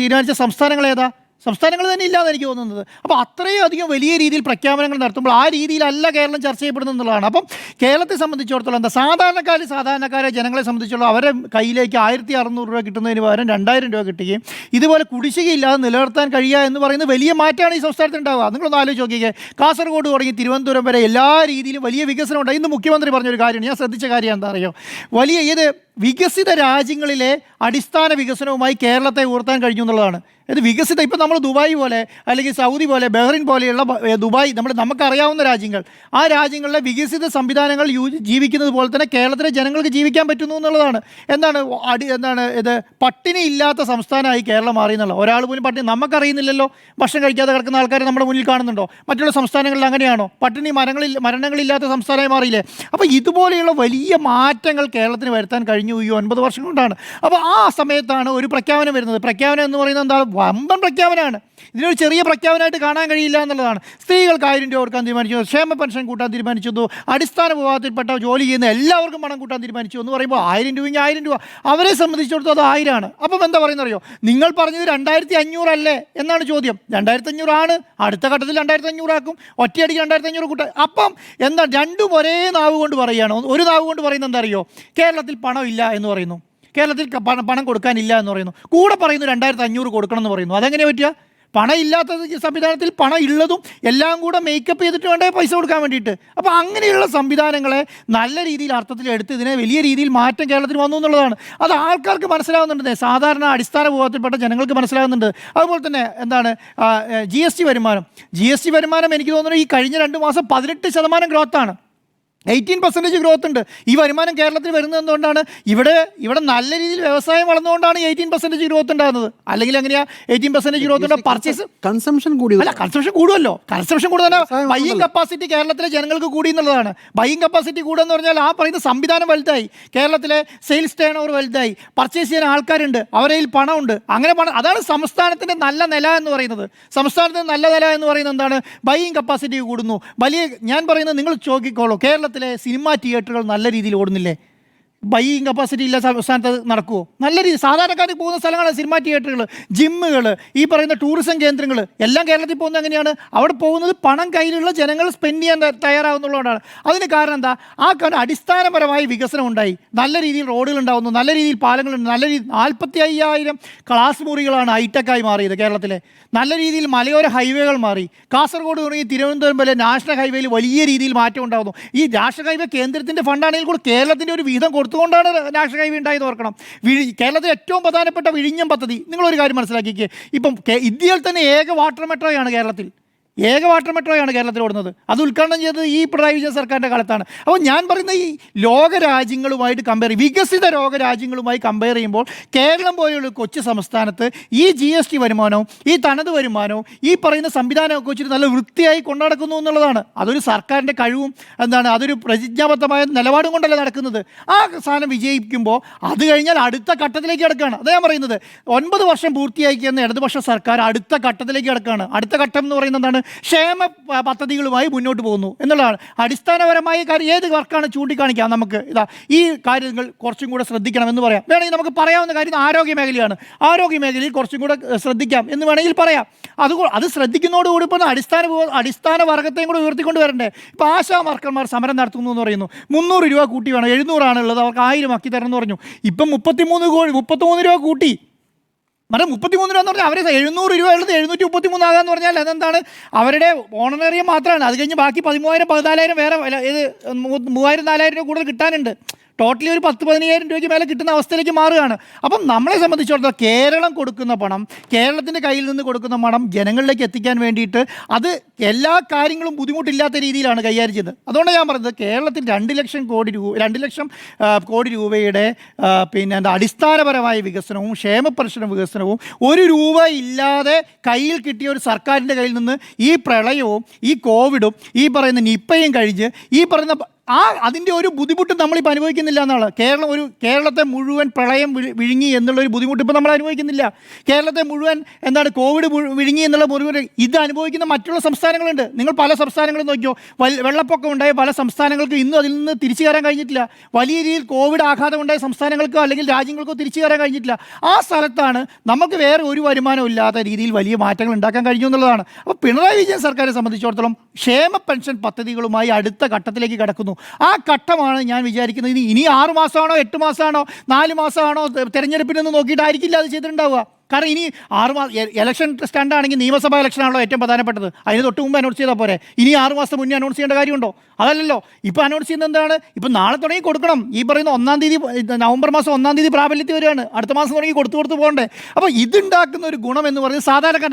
തീരുമാനിച്ച സംസ്ഥാനങ്ങൾ ഏതാ? സംസ്ഥാനങ്ങൾ തന്നെ ഇല്ലാതെ എനിക്ക് തോന്നുന്നത്. അപ്പോൾ അത്രയും അധികം വലിയ രീതിയിൽ പ്രഖ്യാപനങ്ങൾ നടത്തുമ്പോൾ ആ രീതിയിലല്ല കേരളം ചർച്ച ചെയ്യപ്പെടുന്നത് എന്നുള്ളതാണ്. അപ്പം കേരളത്തെ സംബന്ധിച്ചിടത്തോളം സാധാരണക്കാരെ ജനങ്ങളെ സംബന്ധിച്ചിടത്തോളം അവരെ കയ്യിലേക്ക് 1,600 രൂപ കിട്ടുന്നതിന് പകരം 2,000 രൂപ കിട്ടുകയും ഇതുപോലെ കുടിശ്ശികയില്ലാതെ നിലനിർത്താൻ കഴിയുക എന്ന് പറയുന്നത് വലിയ മാറ്റമാണ് ഈ സംസ്ഥാനത്ത് ഉണ്ടാവുക. നിങ്ങളൊന്ന് ആലോചിച്ച് നോക്കിക്കേ. കാസർഗോഡ് തുടങ്ങി തിരുവനന്തപുരം വരെ എല്ലാ രീതിയിലും വലിയ വികസനം ഉണ്ടായി. ഇന്ന് മുഖ്യമന്ത്രി പറഞ്ഞൊരു കാര്യമാണ്, ഞാൻ ശ്രദ്ധിച്ച കാര്യം എന്താ അറിയോ? വികസിത രാജ്യങ്ങളിലെ അടിസ്ഥാന വികസനവുമായി കേരളത്തെ ഉയർത്താൻ കഴിഞ്ഞു എന്നുള്ളതാണ്. ഇപ്പം നമ്മൾ ദുബായ് പോലെ അല്ലെങ്കിൽ സൗദി പോലെ ബഹ്റിൻ പോലെയുള്ള ദുബായ് നമുക്കറിയാവുന്ന രാജ്യങ്ങൾ, ആ രാജ്യങ്ങളിലെ വികസിത സംവിധാനങ്ങൾ ജീവിക്കുന്നത് പോലെ തന്നെ കേരളത്തിലെ ജനങ്ങൾക്ക് ജീവിക്കാൻ പറ്റുന്നു എന്നുള്ളതാണ്. പട്ടിണി ഇല്ലാത്ത സംസ്ഥാനമായി കേരളം മാറി എന്നുള്ള ഒരാൾ പോലും പട്ടിണി നമുക്കറിയുന്നില്ലല്ലോ. ഭക്ഷണം കഴിക്കാതെ കിടക്കുന്ന ആൾക്കാരെ നമ്മുടെ മുന്നിൽ കാണുന്നുണ്ടോ? മറ്റുള്ള സംസ്ഥാനങ്ങളിൽ അങ്ങനെയാണോ? മരണങ്ങളില്ലാത്ത സംസ്ഥാനമായി മാറിയില്ലേ? അപ്പോൾ ഇതുപോലെയുള്ള വലിയ മാറ്റങ്ങൾ കേരളത്തിന് വരുത്താൻ കഴിഞ്ഞു കഴിഞ്ഞു ഈ 9 വർഷം കൊണ്ടാണ്. അപ്പോൾ ആ സമയത്താണ് ഒരു പ്രഖ്യാപനം വരുന്നത്. പ്രഖ്യാപനം എന്ന് പറയുന്നത് എന്താണ്? വമ്പൻ പ്രഖ്യാപനമാണ്. ഇതിനൊരു ചെറിയ പ്രഖ്യാപനമായിട്ട് കാണാൻ കഴിയില്ല എന്നുള്ളതാണ്. സ്ത്രീകൾക്ക് 1000 രൂപ കൊടുക്കാൻ തീരുമാനിച്ചു, ക്ഷേമ പെൻഷൻ കൂട്ടാൻ തീരുമാനിച്ചു, അടിസ്ഥാന വിഭാഗത്തിൽപ്പെട്ട ജോലി ചെയ്യുന്ന എല്ലാവർക്കും പണം കൂട്ടാൻ തീരുമാനിച്ചു എന്ന് പറയുമ്പോൾ 1000 രൂപയെങ്കിൽ 1000 രൂപ അവരെ സംബന്ധിച്ചിടത്തോളം അത് 1000 ആണ്. അപ്പം എന്താ പറയുന്നറിയോ? നിങ്ങൾ പറഞ്ഞത് 2500 അല്ലേ എന്നാണ് ചോദ്യം. 2500 ആണ്, അടുത്ത ഘട്ടത്തിൽ 2500 ആക്കും, ഒറ്റയടിക്ക് 2500 കൂട്ടാൻ. അപ്പം എന്താ രണ്ടും ഒരേ നാവ് കൊണ്ട് പറയുകയാണ്. ഒരു നാവ് കൊണ്ട് പറയുന്നത് എന്താ അറിയോ? കേരളത്തിൽ പണം ഇല്ല എന്ന് പറയുന്നു, കേരളത്തിൽ പണം കൊടുക്കാനില്ല എന്ന് പറയുന്നു, കൂടെ പറയുന്നു 2500 കൊടുക്കണം എന്ന് പറയുന്നു. അതെങ്ങനെ പറ്റുക? പണം ഇല്ലാത്ത സംവിധാനത്തിൽ പണം ഉള്ളതും എല്ലാം കൂടെ മേക്കപ്പ് ചെയ്തിട്ട് വേണ്ടേ പൈസ കൊടുക്കാൻ വേണ്ടിയിട്ട്. അപ്പോൾ അങ്ങനെയുള്ള സംവിധാനങ്ങളെ നല്ല രീതിയിൽ അർത്ഥത്തിൽ എടുത്ത് ഇതിനെ വലിയ രീതിയിൽ മാറ്റം കേരളത്തിൽ വന്നു എന്നുള്ളതാണ്. അത് ആൾക്കാർക്ക് മനസ്സിലാവുന്നുണ്ട്, സാധാരണ അടിസ്ഥാന വിഭാഗത്തിൽപ്പെട്ട ജനങ്ങൾക്ക് മനസ്സിലാവുന്നുണ്ട്. അതുപോലെ തന്നെ എന്താണ് GST വരുമാനം എനിക്ക് തോന്നുന്നു ഈ കഴിഞ്ഞ 2 മാസം 18% ഗ്രോത്താണ്, 18% ഗ്രോത്ത് ഉണ്ട്. ഈ വരുമാനം കേരളത്തിൽ വരുന്നത് എന്തുകൊണ്ടാണ്? ഇവിടെ നല്ല രീതിയിൽ വ്യവസായം വളർന്നുകൊണ്ടാണ് 18% ഗ്രോത്ത് ഉണ്ടാകുന്നത്. അല്ലെങ്കിൽ എങ്ങനെയാ 18% ഗ്രോത്ത് ഉണ്ട്? പർച്ചേസ് കൺസംഷൻ കൂടി അല്ല, കൺസംഷൻ കൂടുമല്ലോ. കൺസംഷൻ കൂടുതൽ ബൈയിങ് കപ്പാസിറ്റി കേരളത്തിലെ ജനങ്ങൾക്ക് കൂടി എന്നുള്ളതാണ്. ബൈയിങ് കപ്പാസിറ്റി കൂടുമെന്ന് പറഞ്ഞാൽ ആ പറയുന്ന സംവിധാനം വലുതായി, കേരളത്തിലെ സെയിൽസ് ടേൺ ഓവർ വലുതായി, പർച്ചേസ് ചെയ്യാൻ ആൾക്കാരുണ്ട്, അവരുടെ കയ്യിൽ പണമുണ്ട്. അങ്ങനെ അതാണ് സംസ്ഥാനത്തിൻ്റെ നല്ല നില എന്ന് പറയുന്നത്. സംസ്ഥാനത്തിൻ്റെ നല്ല നില എന്ന് പറയുന്നത് എന്താണ്? ബൈയിങ് കപ്പാസിറ്റി കൂടുന്നു. ഞാൻ പറയുന്നത് നിങ്ങൾ ചോദിക്കോളൂ, കേരളത്തിൽ സിനിമാ തിയേറ്ററുകൾ നല്ല രീതിയിൽ ഓടുന്നില്ലേ? ബൈയിങ് കപ്പാസിറ്റി ഇല്ല സംസ്ഥാനത്ത് നടക്കുമോ? നല്ല രീതി സാധാരണക്കാർക്ക് പോകുന്ന സ്ഥലങ്ങളാണ് സിനിമാ തിയേറ്ററുകൾ, ജിമ്മുകൾ, ഈ പറയുന്ന ടൂറിസം കേന്ദ്രങ്ങൾ എല്ലാം കേരളത്തിൽ പോകുന്നത് എങ്ങനെയാണ്? അവിടെ പോകുന്നത് പണം കയ്യിലുള്ള ജനങ്ങൾ സ്പെൻഡ് ചെയ്യാൻ തയ്യാറാവുന്നതുകൊണ്ടാണ്. അതിന് കാരണം എന്താ? ആ അടിസ്ഥാനപരമായി വികസനം ഉണ്ടായി, നല്ല രീതിയിൽ റോഡുകൾ ഉണ്ടാകുന്നു, നല്ല രീതിയിൽ പാലങ്ങളുണ്ട്, നല്ല രീതിയിൽ 45,000 ക്ലാസ് മുറികളാണ് ഹൈടെക്കായി മാറിയത് കേരളത്തിലെ. നല്ല രീതിയിൽ മലയോര ഹൈവേകൾ മാറി. കാസർഗോഡ് തുടങ്ങി തിരുവനന്തപുരം വരെ നാഷണൽ ഹൈവേയിൽ വലിയ രീതിയിൽ മാറ്റം ഉണ്ടാകുന്നു. ഈ നാഷണൽ ഹൈവേ കേന്ദ്രത്തിൻ്റെ ഫണ്ടാണെങ്കിൽ കൂടെ കേരളത്തിൻ്റെ ഒരു വിഹിതം കൊടുത്തുകൊണ്ടാണ് നാഷണൽ ഹൈവേ ഉണ്ടായത് ഓർക്കണം. കേരളത്തിലെ ഏറ്റവും പ്രധാനപ്പെട്ട വിഴിഞ്ഞം പദ്ധതി നിങ്ങളൊരു കാര്യം മനസ്സിലാക്കിക്കേ. ഇപ്പം ഇന്ത്യയിൽ തന്നെ ഏക വാട്ടർ മെട്രോയാണ് കേരളത്തിൽ, ഏക വാട്ടർ മെട്രോയാണ് കേരളത്തിൽ ഓടുന്നത്. അത് ഉദ്ഘാടനം ചെയ്തത് ഈ പിണറായി വിജയൻ സർക്കാരിൻ്റെ കാലത്താണ്. അപ്പോൾ ഞാൻ പറയുന്ന ഈ ലോകരാജ്യങ്ങളുമായിട്ട് വികസിത ലോകരാജ്യങ്ങളുമായി കമ്പയർ ചെയ്യുമ്പോൾ കേരളം പോലെയുള്ള കൊച്ചു സംസ്ഥാനത്ത് ഈ GST വരുമാനവും ഈ തനത് വരുമാനവും ഈ പറയുന്ന സംവിധാനമൊക്കെ വെച്ചിട്ട് നല്ല വൃത്തിയായി കൊണ്ടുനടക്കുന്നു എന്നുള്ളതാണ്. അതൊരു സർക്കാരിൻ്റെ കഴിവും അതൊരു പ്രതിജ്ഞാബദ്ധമായ നിലപാടും കൊണ്ടല്ല നടക്കുന്നത്. ആ സാധനം വിജയിക്കുമ്പോൾ അത് കഴിഞ്ഞാൽ അടുത്ത ഘട്ടത്തിലേക്ക് കിടക്കുകയാണ്. അത് ഞാൻ പറയുന്നത് 9 വർഷം പൂർത്തിയാക്കിയെന്ന ഇടതുപക്ഷ സർക്കാർ അടുത്ത ഘട്ടത്തിലേക്ക് കിടക്കുകയാണ്. അടുത്ത ഘട്ടം എന്ന് പറയുന്നത് എന്താണ്? ക്ഷേമ പദ്ധതികളുമായി മുന്നോട്ട് പോകുന്നു എന്നുള്ളതാണ്. അടിസ്ഥാനപരമായ കാര്യം ഏത് വർക്കാണ് ചൂണ്ടിക്കാണിക്കാം നമുക്ക്? ഈ കാര്യങ്ങൾ കുറച്ചും കൂടെ ശ്രദ്ധിക്കണം എന്ന് പറയാം. വേണമെങ്കിൽ നമുക്ക് പറയാവുന്ന കാര്യം ആരോഗ്യ മേഖലയാണ്. ആരോഗ്യ മേഖലയിൽ കുറച്ചും കൂടെ ശ്രദ്ധിക്കാം എന്ന് വേണമെങ്കിൽ പറയാം. അത് ശ്രദ്ധിക്കുന്നതോടുകൂടി ഇപ്പോൾ അടിസ്ഥാന വർഗത്തെയും കൂടെ ഉയർത്തിക്കൊണ്ട് വരണ്ടേ? ഇപ്പോൾ ആശാ വർക്കർമാർ സമരം നടത്തുന്നു എന്ന് പറയുന്നു. 300 രൂപ കൂട്ടി വേണം, 700 ആണുള്ളത്, അവർക്ക് 1000 ആക്കി തരണം എന്ന് പറഞ്ഞു. ഇപ്പം 33 രൂപ കൂട്ടി. 33 രൂപ എന്ന് പറഞ്ഞാൽ അവരെ 700 രൂപ ഉള്ളത് 733 ആകാന്ന് പറഞ്ഞാൽ അതെന്താണ്? അവരുടെ ഓണറേറിയം മാത്രമാണ്. അത് കഴിഞ്ഞ് ബാക്കി 13,000 14,000 വേറെ 3,000 4,000 രൂപ കൂടുതൽ കിട്ടാനുണ്ട്. ടോട്ടലി ഒരു 10-15,000 രൂപയ്ക്ക് മേലെ കിട്ടുന്ന അവസ്ഥയിലേക്ക് മാറുകയാണ്. അപ്പം നമ്മളെ സംബന്ധിച്ചിടത്തോളം കേരളം കൊടുക്കുന്ന പണം, കേരളത്തിൻ്റെ കയ്യിൽ നിന്ന് കൊടുക്കുന്ന പണം ജനങ്ങളിലേക്ക് എത്തിക്കാൻ വേണ്ടിയിട്ട് അത് എല്ലാ കാര്യങ്ങളും ബുദ്ധിമുട്ടില്ലാത്ത രീതിയിലാണ് കൈകാര്യം ചെയ്യുന്നത്. അതുകൊണ്ട് ഞാൻ പറഞ്ഞത് കേരളത്തിൽ 2 ലക്ഷം കോടി രൂപയുടെ അടിസ്ഥാനപരമായ വികസനവും ക്ഷേമ പെൻഷൻ വികസനവും 1 രൂപ ഇല്ലാതെ കയ്യിൽ കിട്ടിയ ഒരു സർക്കാരിൻ്റെ കയ്യിൽ നിന്ന് ഈ പ്രളയവും ഈ കോവിഡും ഈ പറയുന്ന നിപ്പയും കഴിഞ്ഞ് ഈ പറയുന്ന അതിൻ്റെ ഒരു ബുദ്ധിമുട്ട് നമ്മളിപ്പോൾ അനുഭവിക്കുന്നില്ല എന്നാണ്. കേരളത്തെ മുഴുവൻ പ്രളയം വിഴുങ്ങി എന്നുള്ളൊരു ബുദ്ധിമുട്ട് ഇപ്പോൾ നമ്മൾ അനുഭവിക്കുന്നില്ല. കേരളത്തെ മുഴുവൻ കോവിഡ് വിഴുങ്ങി എന്നുള്ള മുഴുവൻ ഇത് അനുഭവിക്കുന്ന മറ്റുള്ള സംസ്ഥാനങ്ങളുണ്ട്. നിങ്ങൾ പല സംസ്ഥാനങ്ങളും നോക്കിയോ, വെള്ളപ്പൊക്കം ഉണ്ടായ പല സംസ്ഥാനങ്ങൾക്ക് ഇന്നും അതിൽ നിന്ന് തിരിച്ചു കയറാൻ കഴിഞ്ഞിട്ടില്ല. വലിയ രീതിയിൽ കോവിഡ് ആഘാതം ഉണ്ടായ സംസ്ഥാനങ്ങൾക്കോ അല്ലെങ്കിൽ രാജ്യങ്ങൾക്കോ തിരിച്ചു കയറാൻ കഴിഞ്ഞിട്ടില്ല. ആ സ്ഥലത്താണ് നമുക്ക് വേറെ ഒരു വരുമാനം ഇല്ലാത്ത രീതിയിൽ വലിയ മാറ്റങ്ങൾ ഉണ്ടാക്കാൻ കഴിഞ്ഞു എന്നുള്ളതാണ്. അപ്പോൾ പിണറായി വിജയൻ സർക്കാരിനെ സംബന്ധിച്ചിടത്തോളം ക്ഷേമ പെൻഷൻ പദ്ധതികളുമായി അടുത്ത ഘട്ടത്തിലേക്ക് കടക്കുന്നു. ആ ഘട്ടമാണ് ഞാൻ വിചാരിക്കുന്നത്. ഇനി 6 മാസമാണോ 8 മാസമാണോ 4 മാസമാണോ തെരഞ്ഞെടുപ്പിനൊന്നും നോക്കിയിട്ടായിരിക്കില്ല അത് ചെയ്തിട്ടുണ്ടാവുക. കാരണം ഇനി 6 മാസം ഇലക്ഷൻ സ്റ്റാൻഡാണെങ്കിൽ നിയമസഭാ ഇലക്ഷനാണല്ലോ ഏറ്റവും പ്രധാനപ്പെട്ടത്. അതിന് തൊട്ട് മുമ്പ് അനൗൺസ് ചെയ്താൽ പോരെ? ഇനി 6 മാസം മുന്നേ അനൗൺസ് ചെയ്യേണ്ട കാര്യമുണ്ടോ? അതല്ലല്ലോ. ഇപ്പോൾ അനൗൺസ് ചെയ്യുന്നത് എന്താണ്? ഇപ്പം നാളെ തുടങ്ങി കൊടുക്കണം. ഈ പറയുന്ന 1-ാം തീയതി നവംബർ മാസം 1-ാം തീയതി പ്രാബല്യത്തിൽ വരികയാണ്. അടുത്ത മാസം തുടങ്ങി കൊടുത്തു പോകണ്ടേ? അപ്പോൾ ഇതുണ്ടാക്കുന്ന ഒരു ഗുണം എന്ന് പറയുന്നത് സാധാരണക്കാർ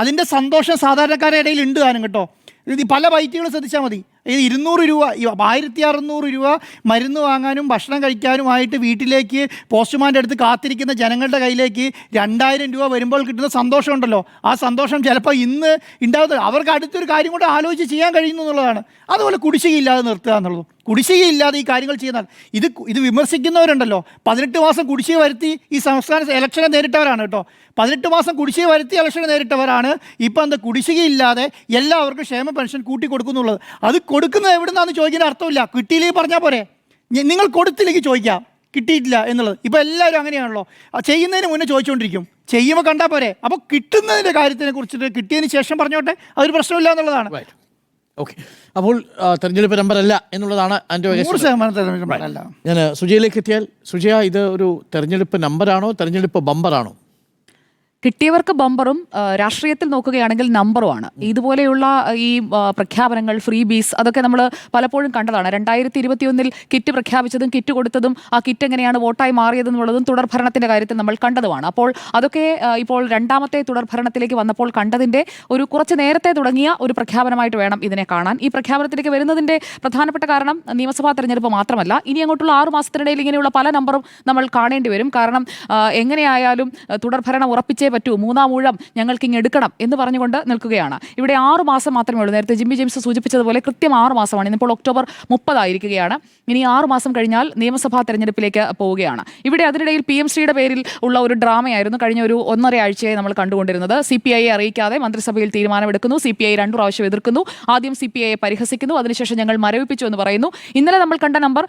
അതിൻ്റെ സന്തോഷം സാധാരണക്കാരുടെ ഇടയിൽ ഉണ്ട് താനും കേട്ടോ. ഇത് പല ബൈറ്റുകൾ ശ്രദ്ധിച്ചാൽ മതി. ഇത് 200 രൂപ 1600 രൂപ മരുന്ന് വാങ്ങാനും ഭക്ഷണം കഴിക്കാനുമായിട്ട് വീട്ടിലേക്ക് പോസ്റ്റ്മാൻ്റെ അടുത്ത് കാത്തിരിക്കുന്ന ജനങ്ങളുടെ കയ്യിലേക്ക് 2000 രൂപ വരുമ്പോൾ കിട്ടുന്ന സന്തോഷമുണ്ടല്ലോ, ആ സന്തോഷം ചിലപ്പോൾ ഇന്ന് ഉണ്ടാകുന്നത് അവർക്ക് അടുത്തൊരു കാര്യം കൊണ്ട് ആലോചിച്ച് ചെയ്യാൻ കഴിയുന്നു എന്നുള്ളതാണ്. അതുപോലെ കുടിശ്ശികയില്ലാതെ നിർത്തുക എന്നുള്ളതും കുടിശ്ശികയില്ലാതെ ഈ കാര്യങ്ങൾ ചെയ്യുന്നത്. ഇത് വിമർശിക്കുന്നവരുണ്ടല്ലോ, 18 മാസം കുടിശ്ശിക വരുത്തി ഈ സംസ്ഥാന ഇലക്ഷനെ നേരിട്ടവരാണ് കേട്ടോ. 18 മാസം കുടിശ്ശിക വരുത്തി ഇലക്ഷനെ നേരിട്ടവരാണ്. ഇപ്പം എന്താ കുടിശ്ശികയില്ലാതെ എല്ലാവർക്കും ക്ഷേമ പെൻഷൻ കൂട്ടി കൊടുക്കുന്നുള്ളത്. അത് കൊടുക്കുന്നത് എവിടുന്നാന്ന് ചോദിക്കുന്ന അർത്ഥമില്ല. കിട്ടിയില്ലെങ്കിൽ പറഞ്ഞാൽ പോരെ, നിങ്ങൾ കൊടുത്തില്ലെങ്കിൽ ചോദിക്കാം കിട്ടിയിട്ടില്ല എന്നുള്ളത്. ഇപ്പോൾ എല്ലാവരും അങ്ങനെയാണല്ലോ, ചെയ്യുന്നതിന് മുന്നേ ചോദിച്ചുകൊണ്ടിരിക്കും, ചെയ്യുമ്പോൾ കണ്ടാൽ പോരെ. അപ്പോൾ കിട്ടുന്നതിൻ്റെ കാര്യത്തിനെ കുറിച്ചിട്ട് കിട്ടിയതിന് ശേഷം പറഞ്ഞോട്ടെ, അതൊരു പ്രശ്നമില്ല എന്നുള്ളതാണ്. ഓക്കെ, അപ്പോൾ തെരഞ്ഞെടുപ്പ് നമ്പറല്ല എന്നുള്ളതാണ് എൻ്റെ 100% തെരഞ്ഞെടുപ്പ് നമ്പറല്ല. ഞാൻ സുജയയിലേക്ക് എത്തിയാൽ, സുജയ, ഇത് ഒരു തെരഞ്ഞെടുപ്പ് നമ്പറാണോ തെരഞ്ഞെടുപ്പ് ബമ്പറാണോ? കിട്ടിയവർക്ക് ബമ്പറും രാഷ്ട്രീയത്തിൽ നോക്കുകയാണെങ്കിൽ നമ്പറുമാണ്. ഇതുപോലെയുള്ള ഈ പ്രഖ്യാപനങ്ങൾ, ഫ്രീ ബീസ്, അതൊക്കെ നമ്മൾ പലപ്പോഴും കണ്ടതാണ്. 2021 കിറ്റ് പ്രഖ്യാപിച്ചതും കിറ്റ് കൊടുത്തതും ആ കിറ്റ് എങ്ങനെയാണ് വോട്ടായി മാറിയതെന്നുള്ളതും തുടർഭരണത്തിന്റെ കാര്യത്തിൽ നമ്മൾ കണ്ടതുമാണ്. അപ്പോൾ അതൊക്കെ ഇപ്പോൾ രണ്ടാമത്തെ തുടർഭരണത്തിലേക്ക് വന്നപ്പോൾ കണ്ടതിന്റെ ഒരു കുറച്ച് നേരത്തെ തുടങ്ങിയ ഒരു പ്രഖ്യാപനമായിട്ട് വേണം ഇതിനെ കാണാൻ. ഈ പ്രഖ്യാപനത്തിലേക്ക് വരുന്നതിന്റെ പ്രധാനപ്പെട്ട കാരണം നിയമസഭാ തെരഞ്ഞെടുപ്പ് മാത്രമല്ല, ഇനി അങ്ങോട്ടുള്ള 6 മാസത്തിനിടയിൽ ഇങ്ങനെയുള്ള പല നമ്പറും നമ്മൾ കാണേണ്ടി വരും. കാരണം എങ്ങനെയായാലും തുടർഭരണം ഉറപ്പിച്ചേ പറ്റൂ, 3-ാം ഊഴം ഞങ്ങൾക്ക് ഇങ്ങ് എടുക്കണം എന്ന് പറഞ്ഞുകൊണ്ട് നിൽക്കുകയാണ്. ഇവിടെ 6 മാസം മാത്രമേ ഉള്ളൂ. നേരത്തെ ജിമ്മി ജെയിംസ് സൂചിപ്പിച്ചതുപോലെ കൃത്യം 6 മാസമാണ്. ഇന്നിപ്പോൾ ഒക്ടോബർ 30 ആയിരിക്കുകയാണ്. ഇനി 6 മാസം കഴിഞ്ഞാൽ നിയമസഭാ തെരഞ്ഞെടുപ്പിലേക്ക് പോവുകയാണ്. ഇവിടെ അതിനിടയിൽ PMCയുടെ പേരിൽ ഉള്ള ഒരു ഡ്രാമയായിരുന്നു കഴിഞ്ഞ ഒരു 1.5 ആഴ്ചയായി നമ്മൾ കണ്ടുകൊണ്ടിരുന്നത്. CPIയെ അറിയിക്കാതെ മന്ത്രിസഭയിൽ തീരുമാനമെടുക്കുന്നു. CPI 2 പ്രാവശ്യം എതിർക്കുന്നു. ആദ്യം CPIയെ പരിഹസിക്കുന്നു, അതിനുശേഷം ഞങ്ങൾ മരവിപ്പിച്ചു എന്ന് പറയുന്നു. ഇന്നലെ നമ്മൾ കണ്ട നമ്പർ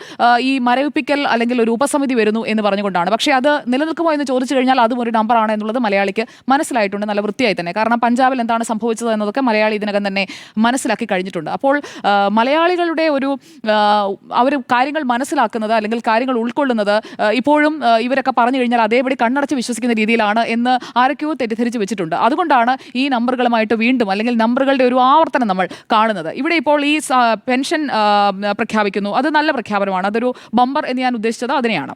ഈ മരവിപ്പിക്കൽ അല്ലെങ്കിൽ ഒരു ഉപസമിതി വരുന്നു എന്ന് പറഞ്ഞുകൊണ്ടാണ്. പക്ഷേ അത് നിലനിൽക്കുമോ എന്ന് ചോദിച്ചു കഴിഞ്ഞാൽ അതും ഒരു നമ്പറാണ് എന്നുള്ളത് മലയാളിക്ക് മനസ്സിലായിട്ടുണ്ട്, നല്ല വൃത്തിയായി തന്നെ. കാരണം പഞ്ചാബിൽ എന്താണ് സംഭവിച്ചത് എന്നതൊക്കെ മലയാളി ഇതിനകം തന്നെ മനസ്സിലാക്കി കഴിഞ്ഞിട്ടുണ്ട്. അപ്പോൾ മലയാളികളുടെ ഒരു അവർ കാര്യങ്ങൾ മനസ്സിലാക്കുന്നത് അല്ലെങ്കിൽ കാര്യങ്ങൾ ഉൾക്കൊള്ളുന്നത് ഇപ്പോഴും ഇവരൊക്കെ പറഞ്ഞു കഴിഞ്ഞാൽ അതേപടി കണ്ണടച്ച് വിശ്വസിക്കുന്ന രീതിയിലാണ് എന്ന് ആരൊക്കെയോ തെറ്റിദ്ധരിച്ച് വെച്ചിട്ടുണ്ട്. അതുകൊണ്ടാണ് ഈ നമ്പറുകളുമായിട്ട് വീണ്ടും അല്ലെങ്കിൽ നമ്പറുകളുടെ ഒരു ആവർത്തനം നമ്മൾ കാണുന്നത്. ഇവിടെ ഇപ്പോൾ ഈ പെൻഷൻ പ്രഖ്യാപിക്കുന്നു, അത് നല്ല പ്രഖ്യാപനമാണ്. അതൊരു ബമ്പർ എന്ന് ഞാൻ ഉദ്ദേശിച്ചത് അതിനെയാണ്.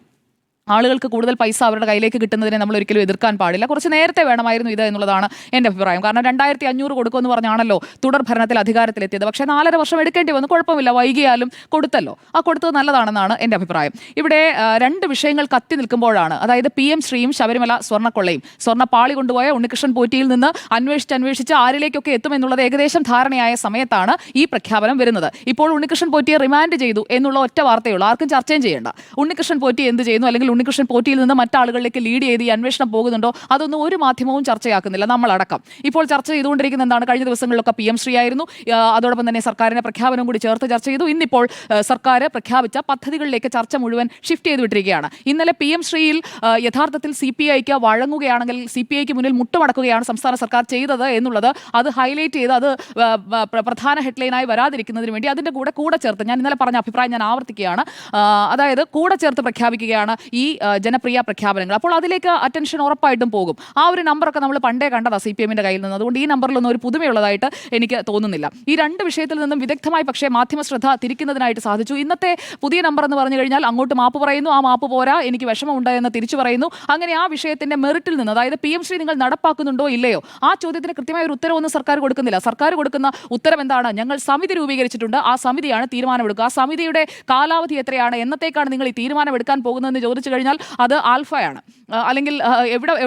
ആളുകൾക്ക് കൂടുതൽ പൈസ അവരുടെ കയ്യിലേക്ക് കിട്ടുന്നതിനെ നമ്മൾ ഒരിക്കലും എതിർക്കാൻ പാടില്ല. കുറച്ച് നേരത്തെ വേണമായിരുന്നു ഇത് എന്നുള്ളതാണ് എൻ്റെ അഭിപ്രായം. കാരണം 2500 കൊടുക്കുമെന്ന് പറഞ്ഞാണല്ലോ തുടർ ഭരണത്തിൽ അധികാരത്തിലെത്തിയത്. പക്ഷേ 4.5 വർഷം എടുക്കേണ്ടി വന്നു. കുഴപ്പമില്ല, വൈകിയാലും കൊടുത്തല്ലോ. ആ കൊടുത്തത് നല്ലതാണെന്നാണ് എൻ്റെ അഭിപ്രായം. ഇവിടെ 2 വിഷയങ്ങൾ കത്തി നിൽക്കുമ്പോഴാണ്, അതായത് PM ശ്രീയും ശബരിമല സ്വർണ്ണക്കൊള്ളയും. സ്വർണ്ണപ്പാളി കൊണ്ടുപോയ ഉണ്ണികൃഷ്ണൻ പോറ്റിയിൽ നിന്ന് അന്വേഷിച്ച് ആരിലേക്കൊക്കെ എത്തുമെന്നുള്ളത് ഏകദേശം ധാരണയായ സമയത്താണ് ഈ പ്രഖ്യാപനം വരുന്നത്. ഇപ്പോൾ ഉണ്ണികൃഷ്ണൻ പോറ്റിയെ റിമാൻഡ് ചെയ്തു എന്നുള്ള ഒറ്റ വാർത്തയുള്ളൂ, ആർക്കും ചർച്ചയും ചെയ്യേണ്ട. ഉണ്ണികൃഷ്ണൻ പോറ്റി എന്ത് ചെയ്യുന്നു, അല്ലെങ്കിൽ ഉണ്ണികൃഷ്ണൻ പോറ്റിയിൽ നിന്ന് മറ്റാളുകളിലേക്ക് ലീഡ് ചെയ്ത് ഈ അന്വേഷണം പോകുന്നുണ്ടോ, അതൊന്നും ഒരു മാധ്യമവും ചർച്ചയാക്കുന്നില്ല, നമ്മളടക്കം. ഇപ്പോൾ ചർച്ച ചെയ്തുകൊണ്ടിരിക്കുന്ന എന്താണ്, കഴിഞ്ഞ ദിവസങ്ങളിലൊക്കെ PM ശ്രീ ആയിരുന്നു, അതോടൊപ്പം തന്നെ സർക്കാരിന്റെ പ്രഖ്യാപനം കൂടി ചേർത്ത് ചർച്ച ചെയ്തു. ഇന്നിപ്പോൾ സർക്കാർ പ്രഖ്യാപിച്ച പദ്ധതികളിലേക്ക് ചർച്ച മുഴുവൻ ഷിഫ്റ്റ് ചെയ്ത് വിട്ടിരിക്കുകയാണ്. ഇന്നലെ PM ശ്രീയിൽ യഥാർത്ഥത്തിൽ CPIക്ക് വഴങ്ങുകയാണെങ്കിൽ CPIക്ക് മുന്നിൽ മുട്ടുമടക്കുകയാണ് സംസ്ഥാന സർക്കാർ ചെയ്തത് എന്നുള്ളത് അത് ഹൈലൈറ്റ് ചെയ്ത് അത് പ്രധാന ഹെഡ്ലൈനായി വരാതിരിക്കുന്നതിന് വേണ്ടി അതിൻ്റെ കൂടെ ചേർത്ത് ഞാൻ ഇന്നലെ പറഞ്ഞ അഭിപ്രായം ഞാൻ ആവർത്തിക്കുകയാണ്. അതായത് കൂടെ ചേർത്ത് പ്രഖ്യാപിക്കുകയാണ് ഈ ജനപ്രിയ പ്രഖ്യാപനങ്ങൾ. അപ്പോൾ അതിലേക്ക് അറ്റൻഷൻ ഉറപ്പായിട്ടും പോകും. ആ ഒരു നമ്പറൊക്കെ നമ്മൾ പണ്ടേ കണ്ടതാണ് CPMന്റെ കയ്യിൽ നിന്ന്. അതുകൊണ്ട് ഈ നമ്പറിലൊന്നും ഒരു പുതുമയുള്ളതായിട്ട് എനിക്ക് തോന്നുന്നില്ല. ഈ 2 വിഷയത്തിൽ നിന്നും വിദഗ്ധമായി പക്ഷേ മാധ്യമ ശ്രദ്ധ തിരിക്കുന്നതിനായിട്ട് സാധിച്ചു. ഇന്നത്തെ പുതിയ നമ്പർ എന്ന് പറഞ്ഞു കഴിഞ്ഞാൽ അങ്ങോട്ട് മാപ്പ് പറയുന്നു, ആ മാപ്പ് പോരാ, എനിക്ക് വിഷമമുണ്ട് എന്ന് തിരിച്ചു പറയുന്നു. അങ്ങനെ ആ വിഷയത്തിന്റെ മെറിറ്റിൽ നിന്ന്, അതായത് PM ശ്രീ നിങ്ങൾ നടപ്പാക്കുന്നുണ്ടോ ഇല്ലയോ, ആ ചോദ്യത്തിന് കൃത്യമായ ഒരു ഉത്തരവൊന്നും സർക്കാർ കൊടുക്കുന്നില്ല. സർക്കാർ കൊടുക്കുന്ന ഉത്തരം എന്താണ്, ഞങ്ങൾ സമിതി രൂപീകരിച്ചിട്ടുണ്ട്, ആ സമിതിയാണ് തീരുമാനമെടുക്കുക, ആ സമിതിയുടെ കാലാവധി എത്രയാണ്, എന്നത്തേക്കാണ് നിങ്ങൾ ഈ തീരുമാനമെടുക്കാൻ പോകുന്നതെന്ന് ചോദിച്ചു കഴിഞ്ഞാൽ അത് ആൽഫയാണ്. അല്ലെങ്കിൽ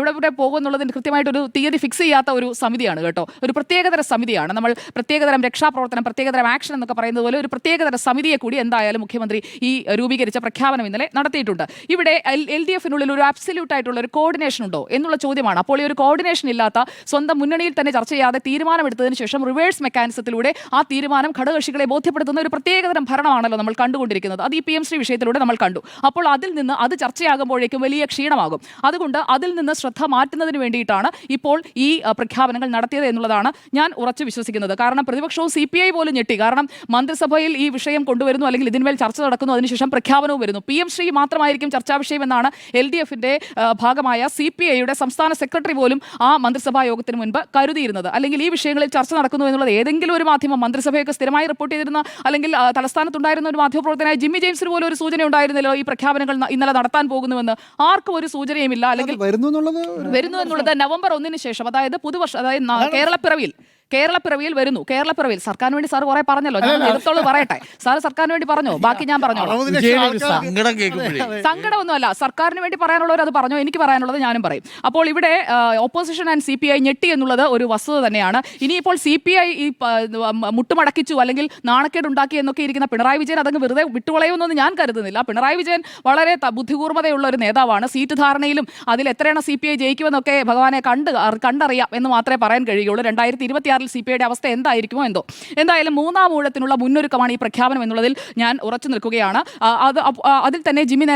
എവിടെ പോകുമെന്നുള്ളതിന് കൃത്യമായിട്ടൊരു തീയതി ഫിക്സ് ചെയ്യാത്ത ഒരു സമിതിയാണ് കേട്ടോ. ഒരു പ്രത്യേകതര സമിതിയാണ്. നമ്മൾ പ്രത്യേകതരം രക്ഷാപ്രവർത്തനം, പ്രത്യേകതരം ആക്ഷൻ എന്നൊക്കെ പറയുന്നത് പോലെ ഒരു പ്രത്യേകതര സമിതിയെ കൂടി എന്തായാലും മുഖ്യമന്ത്രി ഈ രൂപീകരിച്ച പ്രഖ്യാപനം ഇന്നലെ നടത്തിയിട്ടുണ്ട്. ഇവിടെ LDFനുള്ളിൽ ഒരു അബ്സല്യൂട്ട് ആയിട്ടുള്ള ഒരു കോർഡിനേഷൻ ഉണ്ടോ എന്നുള്ള ചോദ്യമാണ്. അപ്പോൾ ഈ ഒരു കോർഡിനേഷൻ ഇല്ലാത്ത, സ്വന്തം മുന്നണിയിൽ തന്നെ ചർച്ച ചെയ്യാതെ തീരുമാനമെടുത്തതിന് ശേഷം റിവേഴ്സ് മെക്കാനിസത്തിലൂടെ ആ തീരുമാനം ഘടകകക്ഷികളെ ബോധ്യപ്പെടുത്തുന്ന ഒരു പ്രത്യേകതരം ഭരണമാണല്ലോ നമ്മൾ കണ്ടുകൊണ്ടിരിക്കുന്നത്. അത് ഈ PM ശ്രീ വിഷയത്തിലൂടെ നമ്മൾ കണ്ടു. അപ്പോൾ അതിൽ നിന്ന് അത് ചർച്ചയാകുമ്പോഴേക്കും വലിയ ക്ഷീണമാകും. അതുകൊണ്ട് അതിൽ നിന്ന് ശ്രദ്ധ മാറ്റുന്നതിന് വേണ്ടിയിട്ടാണ് ഇപ്പോൾ ഈ പ്രഖ്യാപനങ്ങൾ നടത്തിയത് എന്നുള്ളതാണ് ഞാൻ ഉറച്ചു വിശ്വസിക്കുന്നത്. കാരണം പ്രതിപക്ഷവും CPI പോലും ഞെട്ടി. കാരണം മന്ത്രിസഭയിൽ ഈ വിഷയം കൊണ്ടുവരുന്നു, അല്ലെങ്കിൽ ഇതിന്മേൽ ചർച്ച നടക്കുന്നു, അതിനുശേഷം പ്രഖ്യാപനവും വരുന്നു. PM ശ്രീ മാത്രമായിരിക്കും ചർച്ചാ വിഷയമെന്നാണ് LDFന്റെ ഭാഗമായ CPIയുടെ സംസ്ഥാന സെക്രട്ടറി പോലും ആ മന്ത്രിസഭാ യോഗത്തിന് മുൻപ് കരുതിയിരുന്നത്. അല്ലെങ്കിൽ ഈ വിഷയങ്ങളിൽ ചർച്ച നടക്കുന്നു എന്നുള്ളത് ഏതെങ്കിലും ഒരു മാധ്യമം, മന്ത്രിസഭയൊക്കെ സ്ഥിരമായി റിപ്പോർട്ട് ചെയ്തിരുന്ന അല്ലെങ്കിൽ തലസ്ഥാനത്തുണ്ടായിരുന്ന ഒരു മാധ്യമപ്രവർത്തനായ ജിമ്മി ജെയിംസിന് പോലും ഒരു സൂചന ഉണ്ടായിരുന്നല്ലോ ഈ പ്രഖ്യാപനങ്ങൾ ഇന്നലെ നടത്താൻ പോകുന്നുവെന്ന്. ആർക്കും ഒരു സൂചനയുമില്ല. അല്ലെങ്കിൽ വരുന്നു എന്നുള്ളത് നവംബർ 1 ശേഷം, അതായത് പുതുവർഷം, അതായത് കേരളപ്പിറവിയിൽ കേരളപ്പിറവിയിൽ വരുന്നു. കേരളപ്പിറവിയിൽ സർക്കാരിന് വേണ്ടി സാർ കുറെ പറഞ്ഞല്ലോ, ഞാൻ എടുത്തോളൂ പറയട്ടെ. സാർ സർക്കാരിന് വേണ്ടി പറഞ്ഞോ, ബാക്കി ഞാൻ പറഞ്ഞോളാം. സങ്കടം കേൾക്കുമ്പോഴേ സങ്കടമൊന്നുമല്ല, സർക്കാരിന് വേണ്ടി പറയാനുള്ളവർ അത് പറഞ്ഞു, എനിക്ക് പറയാനുള്ളത് ഞാനും പറയും. അപ്പോൾ ഇവിടെ ഓപ്പോസിഷൻ ആൻഡ് CPI ഞെട്ടി എന്നുള്ളത് ഒരു വസ്തുത തന്നെയാണ്. ഇനിയിപ്പോൾ CPI ഈ മുട്ടുമടക്കിച്ചു അല്ലെങ്കിൽ നാണക്കേടുണ്ടാക്കി എന്നൊക്കെ ഇരിക്കുന്ന പിണറായി വിജയൻ അതങ്ങ് വെറുതെ വിട്ടുകളയുമെന്നൊന്നും ഞാൻ കരുതുന്നില്ല. പിണറായി വിജയൻ വളരെ ബുദ്ധികൂർമ്മതയുള്ള ഒരു നേതാവാണ്. സീറ്റ് ധാരണയിലും അതിൽ എത്രയാണ് CPI ജയിക്കുമെന്നൊക്കെ ഭഗവാനെ കണ്ടറിയാം എന്ന് മാത്രമേ പറയാൻ കഴിയുള്ളൂ. 2026 CPIയുടെ അവസ്ഥ എന്തായിരിക്കുമോ എന്തോ. എന്തായാലും മൂന്നാം ഊഴത്തിനുള്ള മുന്നൊരുക്കമാണ് ഈ പ്രഖ്യാപനം എന്നുള്ളതിൽ ഞാൻ ഉറച്ചു നിൽക്കുകയാണ്. അതിൽ തന്നെ ജിമ്മി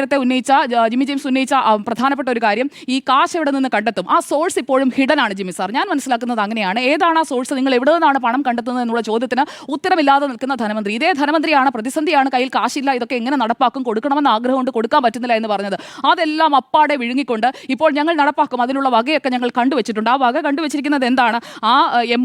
ജെയിംസ് ഉന്നയിച്ച പ്രധാനപ്പെട്ട ഒരു കാര്യം, ഈ കാശ് എവിടെ നിന്ന് കണ്ടെത്തും, ആ സോഴ്സ് ഇപ്പോഴും ഹിഡൻ ആണ് ജിമ്മി സാർ. ഞാൻ മനസ്സിലാക്കുന്നത് അങ്ങനെയാണ്. ഏതാണ് ആ സോഴ്സ്, നിങ്ങൾ എവിടെ നിന്നാണ് പണം കണ്ടെത്തുന്നത് എന്നുള്ള ചോദ്യത്തിന് ഉത്തരമില്ലാതെ നിൽക്കുന്ന ധനമന്ത്രി. ഇതേ ധനമന്ത്രിയാണ് പ്രതിസന്ധിയാണ്, കയ്യിൽ കാശില്ല, ഇതൊക്കെ എങ്ങനെ നടപ്പാക്കും, കൊടുക്കണമെന്ന് ആഗ്രഹം കൊണ്ട് കൊടുക്കാൻ പറ്റുന്നില്ല എന്ന് പറഞ്ഞത്. അതെല്ലാം അപ്പാടെ വിഴുങ്ങിക്കൊണ്ട് ഇപ്പോൾ ഞങ്ങൾ നടപ്പാക്കും, അതിനുള്ള വകയൊക്കെ ഞങ്ങൾ കണ്ടുവച്ചിട്ടുണ്ട്. ആ വക കണ്ടുവച്ചിരിക്കുന്നത് എന്താണ്? ആ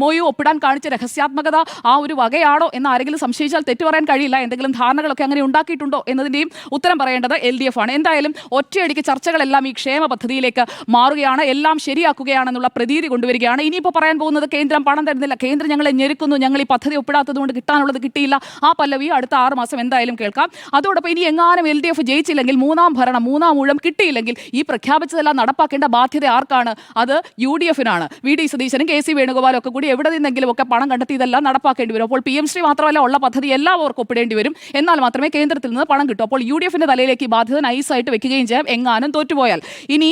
MOU ഒപ്പിടാൻ കാണിച്ച രഹസ്യാത്മകത ആ ഒരു വകയാണോ എന്ന് ആരെങ്കിലും സംശയിച്ചാൽ തെറ്റു പറയാൻ കഴിയില്ല. എന്തെങ്കിലും ധാരണകളൊക്കെ അങ്ങനെ ഉണ്ടാക്കിയിട്ടുണ്ടോ എന്നതിൻ്റെയും ഉത്തരം പറയേണ്ടത് LDF ആണ്. എന്തായാലും ഒറ്റയടിക്ക് ചർച്ചകളെല്ലാം ഈ ക്ഷേമ പദ്ധതിയിലേക്ക് മാറുകയാണ്, എല്ലാം ശരിയാക്കുകയാണെന്നുള്ള പ്രതീതി കൊണ്ടുവരികയാണ്. ഇനിയിപ്പോൾ പറയാൻ പോകുന്നത് കേന്ദ്രം പണം തരുന്നില്ല, കേന്ദ്രം ഞങ്ങളെ ഞെരുക്കുന്നു, ഞങ്ങൾ ഈ പദ്ധതി ഒപ്പിടാത്തത് കൊണ്ട് കിട്ടാനുള്ളത് കിട്ടിയില്ല. ആ പല്ലവി അടുത്ത 6 മാസം എന്തായാലും കേൾക്കാം. അതോടൊപ്പം ഇനി എങ്ങാനും LDF ജയിച്ചില്ലെങ്കിൽ, മൂന്നാം ഊഴം കിട്ടിയില്ലെങ്കിൽ ഈ പ്രഖ്യാപിച്ചതെല്ലാം നടപ്പാക്കേണ്ട ബാധ്യത ആർക്കാണ്? അത് UDF-നാണ്. VD സതീശനും KC വേണുഗോപാലും ഒക്കെ കൂടി എവിടെ നിന്നെങ്കിലും ഒക്കെ പണം കണ്ടെത്തി ഇതെല്ലാം നടപ്പാക്കേണ്ടി വരും. അപ്പോൾ PM ശ്രീ മാത്രമല്ല, ഉള്ള പദ്ധതി എല്ലാവർക്കും ഒപ്പിടേണ്ടി വരും. എന്നാൽ മാത്രമേ കേന്ദ്രത്തിൽ നിന്ന് പണം കിട്ടൂ. അപ്പോൾ UDF-ന്റെ തലയിലേക്ക് ഈ ബാധ്യത നൈസായിട്ട് വെക്കുകയും ചെയ്യാം എങ്ങാനും തോറ്റുപോയാൽ. ഇനി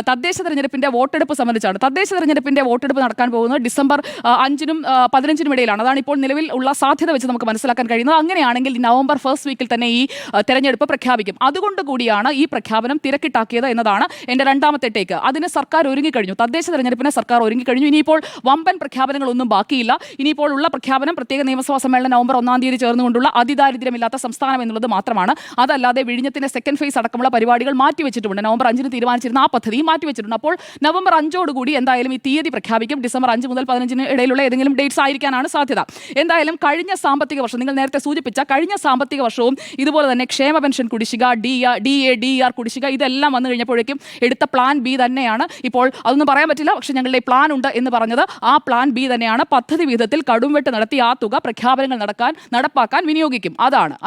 തദ്ദേശ തെരഞ്ഞെടുപ്പിന്റെ വോട്ടെടുപ്പ് സംബന്ധിച്ചാണ്. തദ്ദേശ തെരഞ്ഞെടുപ്പിന്റെ വോട്ടെടുപ്പ് നടക്കാൻ പോകുന്നത് ഡിസംബർ 5-നും 15-നും ഇടയിലാണ്. അതാണ് ഇപ്പോൾ നിലവിൽ ഉള്ള സാധ്യത വെച്ച് നമുക്ക് മനസ്സിലാക്കാൻ കഴിയുന്നത്. അങ്ങനെയാണെങ്കിൽ നവംബർ 1st വീക്കിൽ തന്നെ ഈ തെരഞ്ഞെടുപ്പ് പ്രഖ്യാപിക്കും. അതുകൊണ്ട് കൂടിയാണ് ഈ പ്രഖ്യാപനം തിരക്കിട്ടാക്കിയത് എന്നതാണ് എൻ്റെ രണ്ടാമത്തെ ടേക്ക്. അതിന് സർക്കാർ ഒരുങ്ങിക്കഴിഞ്ഞു, തദ്ദേശ തെരഞ്ഞെടുപ്പിന് സർക്കാർ ഒരുങ്ങിക്കഴിഞ്ഞു. ഇനിയിപ്പോൾ വമ്പൻ പ്രഖ്യാപനങ്ങളൊന്നും ബാക്കിയില്ല. ഇനിയിപ്പോൾ ഉള്ള പ്രഖ്യാപനം പ്രത്യേക നിയമസഭാ സമ്മേളനം നവംബർ 1-ാം തീയതി ചേർന്നുകൊണ്ടുള്ള അതിദാരിദ്ര്യമില്ലാത്ത സംസ്ഥാനം എന്നുള്ളത് മാത്രമാണ്. അതല്ലാതെ വിഴിഞ്ഞത്തിന്റെ സെക്കൻഡ് ഫേസ് അടക്കമുള്ള പരിപാടികൾ മാറ്റിവെച്ചിട്ടുണ്ട്. നവംബർ 5-ന് തീരുമാനിച്ചിരുന്ന ആ പദ്ധതിയും മാറ്റിവെച്ചിട്ടുണ്ട്. അപ്പോൾ നവംബർ 5-ഓടുകൂടി എന്തായാലും ഈ തീയതി പ്രഖ്യാപിക്കും. ഡിസംബർ 5 മുതൽ 15-ന് ഇടയിലുള്ള ഏതെങ്കിലും ഡേറ്റ്സ് ആയിരിക്കാനാണ് സാധ്യത. എന്തായാലും കഴിഞ്ഞ സാമ്പത്തിക വർഷം, നിങ്ങൾ നേരത്തെ സൂചിപ്പിച്ച കഴിഞ്ഞ സാമ്പത്തിക വർഷവും ഇതുപോലെ തന്നെ ക്ഷേമ പെൻഷൻ കുടിശ്ശിക, DA കുടിശ്ശിക, ഇതെല്ലാം വന്നു കഴിഞ്ഞപ്പോഴേക്കും എടുത്ത പ്ലാൻ B തന്നെയാണ്. ഇപ്പോൾ അതൊന്നും പറയാൻ പറ്റില്ല, പക്ഷേ ഞങ്ങളുടെ പ്ലാൻ ഉണ്ട് എന്ന് പറഞ്ഞത് ആ പ്ലാൻ B തന്നെയാണ്. പദ്ധതി വിഹിതത്തിൽ കടുംവെട്ട് നടത്തി ആ തുക പ്രഖ്യാപനങ്ങൾ നടപ്പാക്കാൻ വിനിയോഗിക്കും.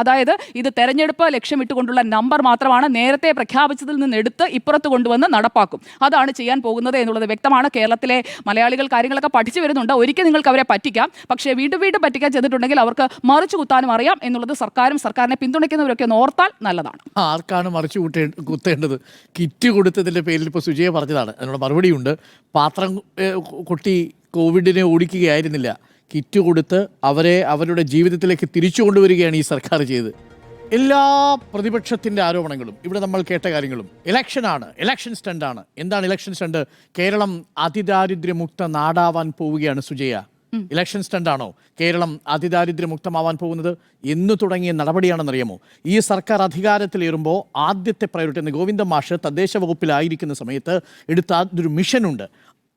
അതായത് ഇത് തെരഞ്ഞെടുപ്പ് ലക്ഷ്യമിട്ടുകൊണ്ടുള്ള നമ്പർ മാത്രമാണ്. നേരത്തെ പ്രഖ്യാപിച്ചതിൽ നിന്ന് എടുത്ത് ഇപ്പുറത്ത് കൊണ്ടുവന്ന് നടപ്പാക്കും. അതാണ് ചെയ്യാൻ പോകുന്നത് എന്നുള്ളത് വ്യക്തമാണ്. കേരളത്തിലെ മലയാളികൾ കാര്യങ്ങളൊക്കെ പഠിച്ചു വരുന്നുണ്ട്. ഒരിക്കൽ നിങ്ങൾക്ക് അവരെ പറ്റിക്കാം, പക്ഷേ വീണ്ടും പറ്റിക്കാൻ ചെയ്തിട്ടുണ്ടെങ്കിൽ അവർക്ക് മറിച്ചു കുത്താനും അറിയാം എന്നുള്ളത് സർക്കാരിനെ പിന്തുണയ്ക്കുന്നവരൊക്കെ ഒന്ന് ഓർത്താൽ നല്ലതാണ്. ആർക്കാണ് മറിച്ചു കുത്തേണ്ടത്? കിറ്റ് കൊടുത്തതിൻ്റെ പേരിൽ ഇപ്പോൾ സുജയ പറഞ്ഞതാണ്, അതിനുള്ള മറുപടിയുണ്ട്. പാത്രം കൊട്ടി കോവിഡിനെ ഓടിക്കുകയായിരുന്നില്ല, കിറ്റ് കൊടുത്ത് അവരുടെ ജീവിതത്തിലേക്ക് തിരിച്ചു കൊണ്ടുവരികയാണ് ഈ സർക്കാർ ചെയ്തത്. എല്ലാ പ്രതിപക്ഷത്തിൻ്റെ ആരോപണങ്ങളും ഇവിടെ നമ്മൾ കേട്ട കാര്യങ്ങളും ഇലക്ഷൻ സ്റ്റണ്ടാണ്. എന്താണ് ഇലക്ഷൻ സ്റ്റണ്ട്? കേരളം അതിദാരിദ്ര്യമുക്ത നാടാവാൻ പോവുകയാണ് സുജയ. ഇലക്ഷൻ സ്റ്റണ്ടാണോ കേരളം അതിദാരിദ്ര്യമുക്തമാവാൻ പോകുന്നത്? എന്ന് തുടങ്ങിയ നടപടിയാണെന്നറിയാമോ? ഈ സർക്കാർ അധികാരത്തിലേറുമ്പോൾ ആദ്യത്തെ പ്രയോറിറ്റി എന്ന് ഗോവിന്ദൻ മാഷ് തദ്ദേശ വകുപ്പിലായിരിക്കുന്ന സമയത്ത് എടുത്ത ഒരു മിഷനുണ്ട്.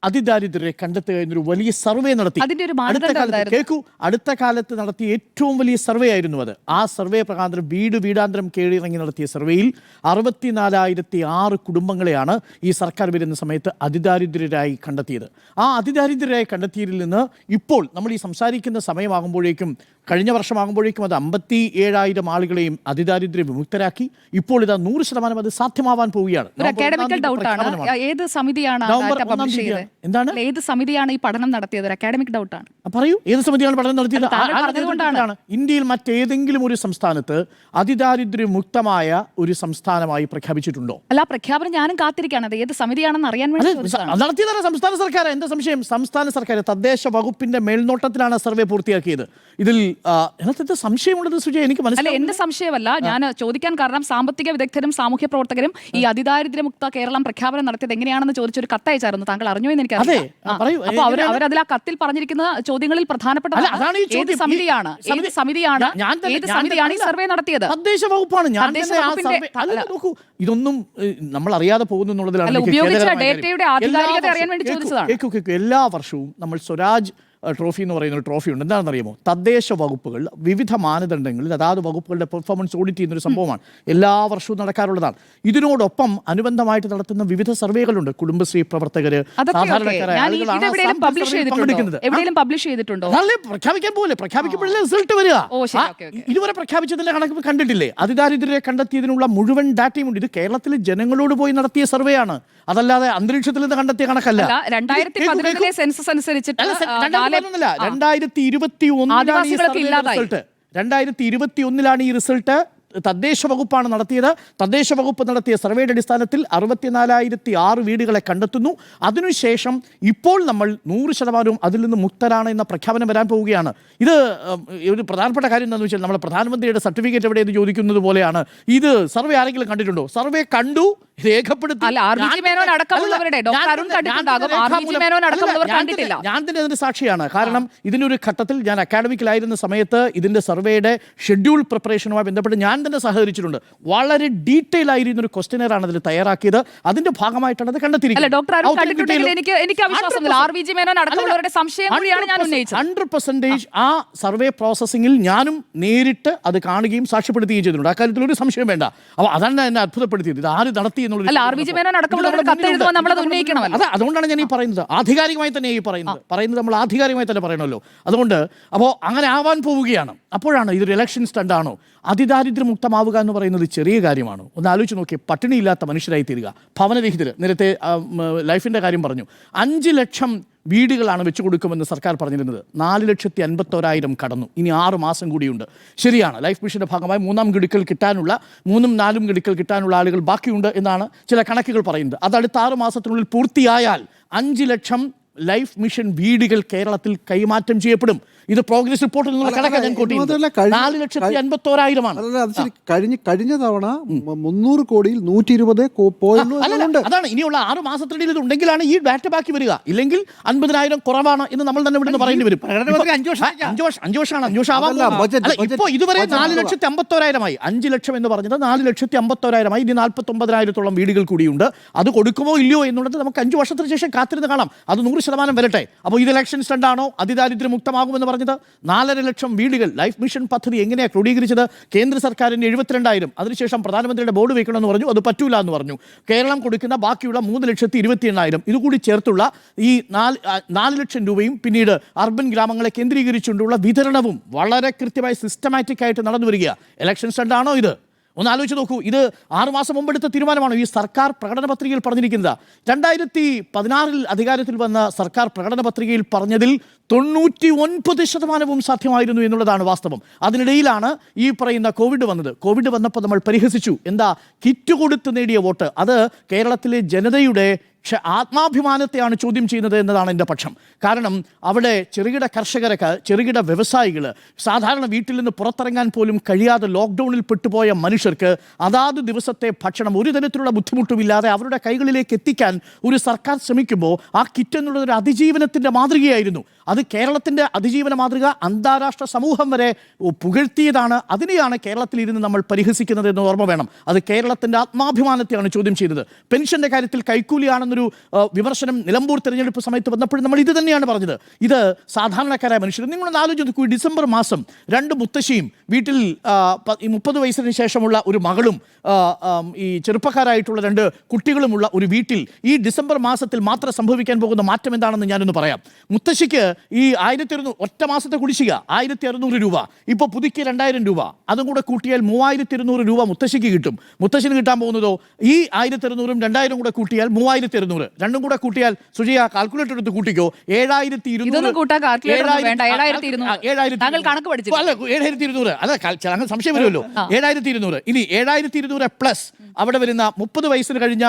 അതിദാരിദ്ര്യരെ കണ്ടെത്തുക എന്നൊരു വലിയ സർവേ നടത്തി. അടുത്ത കാലത്ത് നടത്തിയ ഏറ്റവും വലിയ സർവേ ആയിരുന്നു അത്. ആ സർവേ പ്രകാരം വീടാന്തരം കീഴിറങ്ങി നടത്തിയ സർവേയിൽ 64,006 കുടുംബങ്ങളെയാണ് ഈ സർക്കാർ വരുന്ന സമയത്ത് അതിദാരിദ്ര്യരായി കണ്ടെത്തിയത്. ആ അതിദാരിദ്ര്യരായി കണ്ടെത്തിയതിൽ നിന്ന് ഇപ്പോൾ നമ്മൾ ഈ സംസാരിക്കുന്ന സമയമാകുമ്പോഴേക്കും, കഴിഞ്ഞ വർഷമാകുമ്പോഴേക്കും അത് 57,000 ആളുകളെയും അതിദാരിദ്ര്യ വിമുക്തരാക്കി. ഇപ്പോൾ ഇതാ 100% അത് സാധ്യമാവാൻ പോവുകയാണ്. ഏത് സമിതിയാണ് ഈ പഠനം നടത്തിയത്? അക്കാഡമിക് ഡൗട്ടാണ്. പറയൂ, ഏത് സമിതിയാണ് പഠനം നടത്തിയത്? ഇന്ത്യയിൽ മറ്റേതെങ്കിലും ഒരു സംസ്ഥാനത്ത് അതിദാരിദ്ര്യമുക്തമായ ഒരു സംസ്ഥാനമായി പ്രഖ്യാപിച്ചിട്ടുണ്ടോ? അല്ല, പ്രഖ്യാപനം ഞാനും കാത്തിരിക്കുകയാണ്. അത് ഏത് സമിതിയാണെന്ന് അറിയാൻ വേണ്ടി നടത്തിയതാണ് സംസ്ഥാന സർക്കാർ. എന്താ സംശയം? സംസ്ഥാന സർക്കാർ തദ്ദേശ വകുപ്പിന്റെ മേൽനോട്ടത്തിലാണ് സർവേ പൂർത്തിയാക്കിയത്. ഇതിൽ സംശയമുള്ളത് സുജയ, എനിക്ക് മനസ്സിലായി. എന്റെ സംശയമല്ല, ഞാൻ ചോദിക്കാൻ കാരണം സാമ്പത്തിക വിദഗ്ധരും സാമൂഹ്യ പ്രവർത്തകരും ഈ അതിദാരിദ്ര്യമുക്ത കേരളം പ്രഖ്യാപനം നടത്തിയത് എങ്ങനെയാണെന്ന് ചോദിച്ചൊരു കത്തയച്ചായിരുന്നു. താങ്കൾ അറിഞ്ഞു എന്ന് എനിക്കറിയാം. അപ്പോൾ അവരതിൽ ആ കത്തിൽ പറഞ്ഞിരിക്കുന്ന ചോദ്യങ്ങളിൽ പ്രധാനപ്പെട്ട ഏത് സമിതിയാണ് ഈ സർവേ നടത്തിയത്? തദ്ദേശ വകുപ്പാണ്. ഇതൊന്നും നമ്മൾ അറിയാതെ പോകുന്നു എന്നുള്ളതിലാണ്. ഉപയോഗിച്ച ഡേറ്റയുടെ ആധികാരികത അറിയാൻ വേണ്ടി ചോദിച്ചതാണ്. എല്ലാ വർഷവും നമ്മൾ സ്വരാജ് ട്രോഫി എന്ന് പറയുന്ന ഒരു ട്രോഫി ഉണ്ട്. എന്താണെന്ന് അറിയുമോ? തദ്ദേശ വകുപ്പുകൾ വിവിധ മാനദണ്ഡങ്ങളിൽ അതാത് വകുപ്പുകളുടെ പെർഫോമൻസ് ഓഡിറ്റ് ചെയ്യുന്നൊരു സംഭവമാണ്. എല്ലാ വർഷവും നടക്കാറുള്ളതാണ്. ഇതിനോടൊപ്പം അനുബന്ധമായിട്ട് നടത്തുന്ന വിവിധ സർവേകളുണ്ട്. കുടുംബശ്രീ പ്രവർത്തകര്, സാധാരണക്കാരായ ആളുകളാണ് പങ്കെടുക്കുന്നത്. പ്രഖ്യാപിക്കാൻ പോലെ പ്രഖ്യാപിക്കുമ്പോഴല്ലേ റിസൾട്ട് വരിക. ഇതുവരെ പ്രഖ്യാപിച്ചതിന്റെ കണക്ക് കണ്ടിട്ടില്ലേ? അതിദാരിദ്ര്യരെ കണ്ടെത്തിയതിനുള്ള മുഴുവൻ ഡാറ്റയും ഉണ്ട്. ഇത് കേരളത്തിലെ ജനങ്ങളോട് പോയി നടത്തിയ സർവേ ആണ്, അതല്ലാതെ അന്തരീക്ഷത്തിൽ നിന്ന് കണ്ടെത്തിയ കണക്കല്ല. 2011 സെൻസസ് അനുസരിച്ചിട്ട് 2021 ഈ റിസൾട്ട് തദ്ദേശ വകുപ്പാണ് നടത്തിയത്. തദ്ദേശ വകുപ്പ് നടത്തിയ സർവേയുടെ അടിസ്ഥാനത്തിൽ 64,006 വീടുകളെ കണ്ടെത്തുന്നു. അതിനുശേഷം ഇപ്പോൾ നമ്മൾ 100% അതിൽ നിന്ന് മുക്തരാണ് എന്ന പ്രഖ്യാപനം വരാൻ പോവുകയാണ്. ഇത് ഒരു പ്രധാനപ്പെട്ട കാര്യം എന്താണെന്ന് വെച്ചാൽ നമ്മുടെ പ്രധാനമന്ത്രിയുടെ സർട്ടിഫിക്കറ്റ് എവിടെയെന്ന് ചോദിക്കുന്നത് പോലെയാണ്. ഇത് സർവേ ആരെങ്കിലും കണ്ടിട്ടുണ്ടോ? സർവേ കണ്ടു, രേഖപ്പെടുത്തി. ഞാൻ തന്നെ അതിന്റെ സാക്ഷിയാണ്. കാരണം ഇതിനൊരു ഘട്ടത്തിൽ ഞാൻ അക്കാഡമിക്കിലായിരുന്ന സമയത്ത് ഇതിന്റെ സർവേയുടെ ഷെഡ്യൂൾ പ്രിപ്പറേഷനുമായി ബന്ധപ്പെട്ട് ഞാൻ തന്നെ സഹകരിച്ചിട്ടുണ്ട്. വളരെ ഡീറ്റെയിൽ ആയിരുന്ന ഒരു ക്വസ്റ്റ്യനെയർ ആണ് അതിൽ തയ്യാറാക്കിയത്. അതിന്റെ ഭാഗമായിട്ടാണ് അത് കണ്ടെത്തിയിരിക്കുന്നത്. 100% ആ സർവേ പ്രോസസ്സിംഗിൽ ഞാനും നേരിട്ട് അത് കാണുകയും സാക്ഷ്യപ്പെടുത്തുകയും ചെയ്തിട്ടുണ്ട്. അക്കാര്യത്തിൽ ഒരു സംശയം വേണ്ട. അപ്പോൾ അതാണ് എന്നെ അത്ഭുതപ്പെടുത്തിയത്. ഇത് ആര് നടത്തി എന്നുള്ളത്. അതുകൊണ്ടാണ് ഞാൻ ഈ പറയുന്നത്. ആധികാരികമായി തന്നെ ഈ പറയുന്നത് നമ്മൾ ആധികാരികമായി തന്നെ പറയണമല്ലോ. അതുകൊണ്ട് അപ്പോൾ അങ്ങനെ ആവാൻ പോവുകയാണ്. അപ്പോഴാണ് ഇതൊരു ഇലക്ഷൻ സ്റ്റണ്ടാണോ? അതിദാരിദ്ര്യമുക്തമാവുക എന്ന് പറയുന്നത് ചെറിയ കാര്യമാണോ? ഒന്ന് ആലോചിച്ച് നോക്കിയേ. പട്ടിണിയില്ലാത്ത മനുഷ്യരായി തീരുക, ഭവനരഹിതർ. നേരത്തെ ലൈഫിൻ്റെ കാര്യം പറഞ്ഞു. 5 ലക്ഷം വീടുകളാണ് വെച്ചു കൊടുക്കുമെന്ന് സർക്കാർ പറഞ്ഞിരുന്നത്. 4,51,000 കടന്നു. ഇനി 6 മാസം കൂടിയുണ്ട്. ശരിയാണ്, ലൈഫ് മിഷന്റെ ഭാഗമായി 3ാം ഗഡുക്കൾ കിട്ടാനുള്ള 3ഉം 4ഉം ഗഡുക്കൾ കിട്ടാനുള്ള ആളുകൾ ബാക്കിയുണ്ട് എന്നാണ് ചില കണക്കുകൾ പറയുന്നത്. അത് അടുത്ത 6 മാസത്തിനുള്ളിൽ പൂർത്തിയായാൽ 5 ലക്ഷം ലൈഫ് മിഷൻ വീടുകൾ കേരളത്തിൽ കൈമാറ്റം ചെയ്യപ്പെടും. ഇത് പ്രോഗ്രസ് റിപ്പോർട്ടിൽ നിന്നുള്ള കണക്കാണ് ഞാൻ കോട്ട് ചെയ്യുന്നത്. 4,51,000. കഴിഞ്ഞ തവണ 300 കോടിയിൽ 120 പോയുള്ളൂ. അതാണ് ഇനിയുള്ള 6 മാസത്തിനിടയിൽ ഇത് ഉണ്ടെങ്കിലാണ് ഈ ഡാറ്റ ബാക്കി വരിക. ഇല്ലെങ്കിൽ 50,000 കുറവാണ് എന്ന് നമ്മൾ തന്നെ ഇവിടെ പറയേണ്ടി വരും. 5 വർഷമാണ്. ഇപ്പോൾ ഇതുവരെ 4,51,000 ആയി. 5 ലക്ഷം എന്ന് പറഞ്ഞത് 4,51,000 ആയി. ഇനി 49,000-ഓളം വീടുകൾ കൂടിയുണ്ട്. അത് കൊടുക്കുമോ ഇല്ലയോ എന്നുള്ളത് നമുക്ക് 5 വർഷത്തിന് ശേഷം കാത്തിരുന്ന് കാണാം. അത് 100% വരട്ടെ. അപ്പോൾ ഇത് ഇലക്ഷൻ സ്റ്റണ്ടാണോ? അതിദാരിദ്ര്യമുക്തമാകുമെന്ന് പറഞ്ഞത് 4.5 ലക്ഷം വീടുകൾ ലൈഫ് മിഷൻ പദ്ധതി എങ്ങനെയാണ് ക്രോഡീകരിച്ചത്? കേന്ദ്ര സർക്കാരിന് 72,000, അതിനുശേഷം പ്രധാനമന്ത്രിയുടെ ബോർഡ് വെക്കണമെന്ന് പറഞ്ഞു, അത് പറ്റൂല എന്ന് പറഞ്ഞു. കേരളം കൊടുക്കുന്ന ബാക്കിയുള്ള 3,28,000 ഇതുകൂടി ചേർത്തുള്ള ഈ 4 ലക്ഷം രൂപയും പിന്നീട് അർബൻ ഗ്രാമങ്ങളെ കേന്ദ്രീകരിച്ചുകൊണ്ടുള്ള വിതരണവും വളരെ കൃത്യമായി സിസ്റ്റമാറ്റിക് ആയിട്ട് നടന്നു വരിക. ഇലക്ഷൻ സ്റ്റണ്ടാണോ ഇത്? ഒന്ന് ആലോചിച്ച് നോക്കൂ. ഇത് 6 മാസം മുമ്പ് എടുത്ത തീരുമാനമാണ്. ഈ സർക്കാർ പ്രകടന പത്രികയിൽ പറഞ്ഞിരിക്കുന്നത് 2016 അധികാരത്തിൽ വന്ന സർക്കാർ പ്രകടന പത്രികയിൽ പറഞ്ഞതിൽ 99% സാധ്യമായിരുന്നു എന്നുള്ളതാണ് വാസ്തവം. അതിനിടയിലാണ് ഈ പറയുന്ന കോവിഡ് വന്നത്. കോവിഡ് വന്നപ്പോൾ നമ്മൾ പരിഹസിച്ചു. എന്താ? കിറ്റ് കൊടുത്ത് നേടിയ വോട്ട്. അത് കേരളത്തിലെ ജനതയുടെ ആത്മാഭിമാനത്തെയാണ് ചോദ്യം ചെയ്യുന്നത് എന്നതാണ് എൻ്റെ പക്ഷം. കാരണം അവിടെ ചെറുകിട കർഷകർക്ക്, ചെറുകിട വ്യവസായികൾ, സാധാരണ വീട്ടിൽ നിന്ന് പുറത്തിറങ്ങാൻ പോലും കഴിയാതെ ലോക്ക്ഡൗണിൽ പെട്ടുപോയ മനുഷ്യർക്ക് അതാത് ദിവസത്തെ ഭക്ഷണം ഒരു തരത്തിലുള്ള ബുദ്ധിമുട്ടുമില്ലാതെ അവരുടെ കൈകളിലേക്ക് എത്തിക്കാൻ ഒരു സർക്കാർ ശ്രമിക്കുമ്പോൾ ആ കിറ്റ് എന്നുള്ളത് ഒരു അതിജീവനത്തിൻ്റെ മാതൃകയായിരുന്നു. അത് കേരളത്തിൻ്റെ അതിജീവന മാതൃക അന്താരാഷ്ട്ര സമൂഹം വരെ പുകഴ്ത്തിയതാണ്. അതിനെയാണ് കേരളത്തിൽ ഇരുന്ന് നമ്മൾ പരിഹസിക്കുന്നത് എന്ന് ഓർമ്മ വേണം. അത് കേരളത്തിൻ്റെ ആത്മാഭിമാനത്തെയാണ് ചോദ്യം ചെയ്തത്. പെൻഷൻ്റെ കാര്യത്തിൽ കൈക്കൂലിയാണെന്നൊരു വിമർശനം നിലമ്പൂർ തെരഞ്ഞെടുപ്പ് സമയത്ത് വന്നപ്പോഴും നമ്മൾ ഇത് തന്നെയാണ് പറഞ്ഞത്. ഇത് സാധാരണക്കാരായ മനുഷ്യർ. നിങ്ങളൊന്ന് ആലോചിച്ച് നോക്കൂ. ഡിസംബർ മാസം 2 മുത്തശ്ശിയും വീട്ടിൽ 30 വയസ്സിന് ശേഷമുള്ള ഒരു മകളും ഈ ചെറുപ്പക്കാരായിട്ടുള്ള 2 കുട്ടികളുമുള്ള ഒരു വീട്ടിൽ ഈ ഡിസംബർ മാസത്തിൽ മാത്രം സംഭവിക്കാൻ പോകുന്ന മാറ്റം എന്താണെന്ന് ഞാനൊന്ന് പറയാം. മുത്തശ്ശിക്ക് ഈ 1,600 ഒറ്റ മാസത്തെ കുടിശ്ശിക 1,600 രൂപ, ഇപ്പോൾ പുതുക്കിയ 2,000 രൂപ, അതും കൂടെ കൂട്ടിയാൽ 3,200 രൂപ മുത്തശ്ശിക്ക് കിട്ടും. മുത്തശ്ശിന് കിട്ടാൻ പോകുന്നതോ ഈ 1,600-ഉം 2,000 കൂടെ കൂട്ടിയാൽ 3,200, രണ്ടും കൂടെ കൂട്ടിയാൽ സുജിയ കാൽക്കുലേറ്റർ എടുത്ത് കൂട്ടിക്കോ 7,200. അല്ല സംശയം വരുമല്ലോ. 7,200. ഇനി 7,200 പ്ലസ് അവിടെ വരുന്ന 30 വയസ്സിന് കഴിഞ്ഞ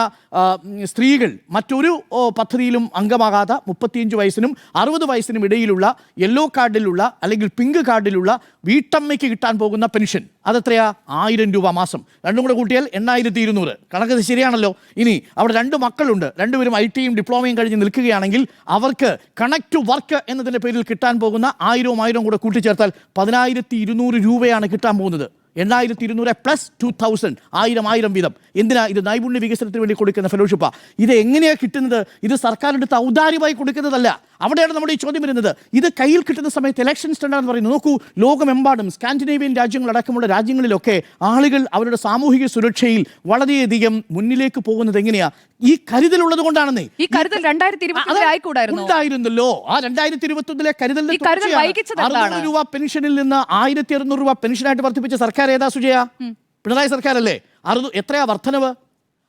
സ്ത്രീകൾ മറ്റൊരു പദ്ധതിയിലും അംഗമാകാതെ 35 വയസ്സിനും 60 വയസ്സിനും ഇടയിലുള്ള യെല്ലോ കാർഡിലുള്ള അല്ലെങ്കിൽ പിങ്ക് കാർഡിലുള്ള വീട്ടമ്മയ്ക്ക് കിട്ടാൻ പോകുന്ന പെൻഷൻ അതെത്രയാ? 1,000 രൂപ മാസം. രണ്ടും കൂടെ കൂട്ടിയാൽ 8,200. കണക്ക് ശരിയാണല്ലോ. ഇനി അവിടെ 2 മക്കളുണ്ട്, രണ്ടുപേരും ITയും ഡിപ്ലോമയും കഴിഞ്ഞ് നിൽക്കുകയാണെങ്കിൽ അവർക്ക് കണക്ട് ടു വർക്ക് എന്നതിൻ്റെ പേരിൽ കിട്ടാൻ പോകുന്ന 1,000 കൂടെ കൂട്ടിച്ചേർത്താൽ 10,200 രൂപയാണ് കിട്ടാൻ പോകുന്നത്. 8,200 പ്ലസ് 2,000, 1,000 വീതം. എന്തിനാ? ഇത് നൈപുണ്യ വികസനത്തിന് വേണ്ടി കൊടുക്കുന്ന ഫെലോഷിപ്പാണ്. ഇത് എങ്ങനെയാണ് കിട്ടുന്നത്? ഇത് സർക്കാർ എടുത്ത് ഔദാര്യമായി കൊടുക്കുന്നതല്ല. അവിടെയാണ് നമ്മുടെ ഈ ചോദ്യം വരുന്നത്. ഇത് കയ്യിൽ കിട്ടുന്ന സമയത്ത് ഇലക്ഷൻ സ്റ്റണ്ടാന്ന് പറയുന്നത്. നോക്കൂ, ലോകമെമ്പാടും സ്കാൻഡിനേവിയൻ രാജ്യങ്ങളടക്കമുള്ള രാജ്യങ്ങളിലൊക്കെ ആളുകൾ അവരുടെ സാമൂഹിക സുരക്ഷയിൽ വളരെയധികം മുന്നിലേക്ക് പോകുന്നത് എങ്ങനെയാ? ഈ കരുതലുള്ളത് കൊണ്ടാണെന്നേ. ഈ കരുതൽ 2020 ആയിക്കൂടായിരുന്നു ഉണ്ടായിരുന്നല്ലോ. ആ 2021 കരുതലിന്റെ ഈ കരുതൽ വൈകിച്ചത് എന്താണ്? 600 രൂപ പെൻഷനിൽ നിന്ന് 1600 രൂപ പെൻഷനായിട്ട് വർദ്ധിപ്പിച്ച സർക്കാർ ഏതാ സുജയ? പിണറായി സർക്കാരല്ലേ? എത്രയാ വർധനവ്?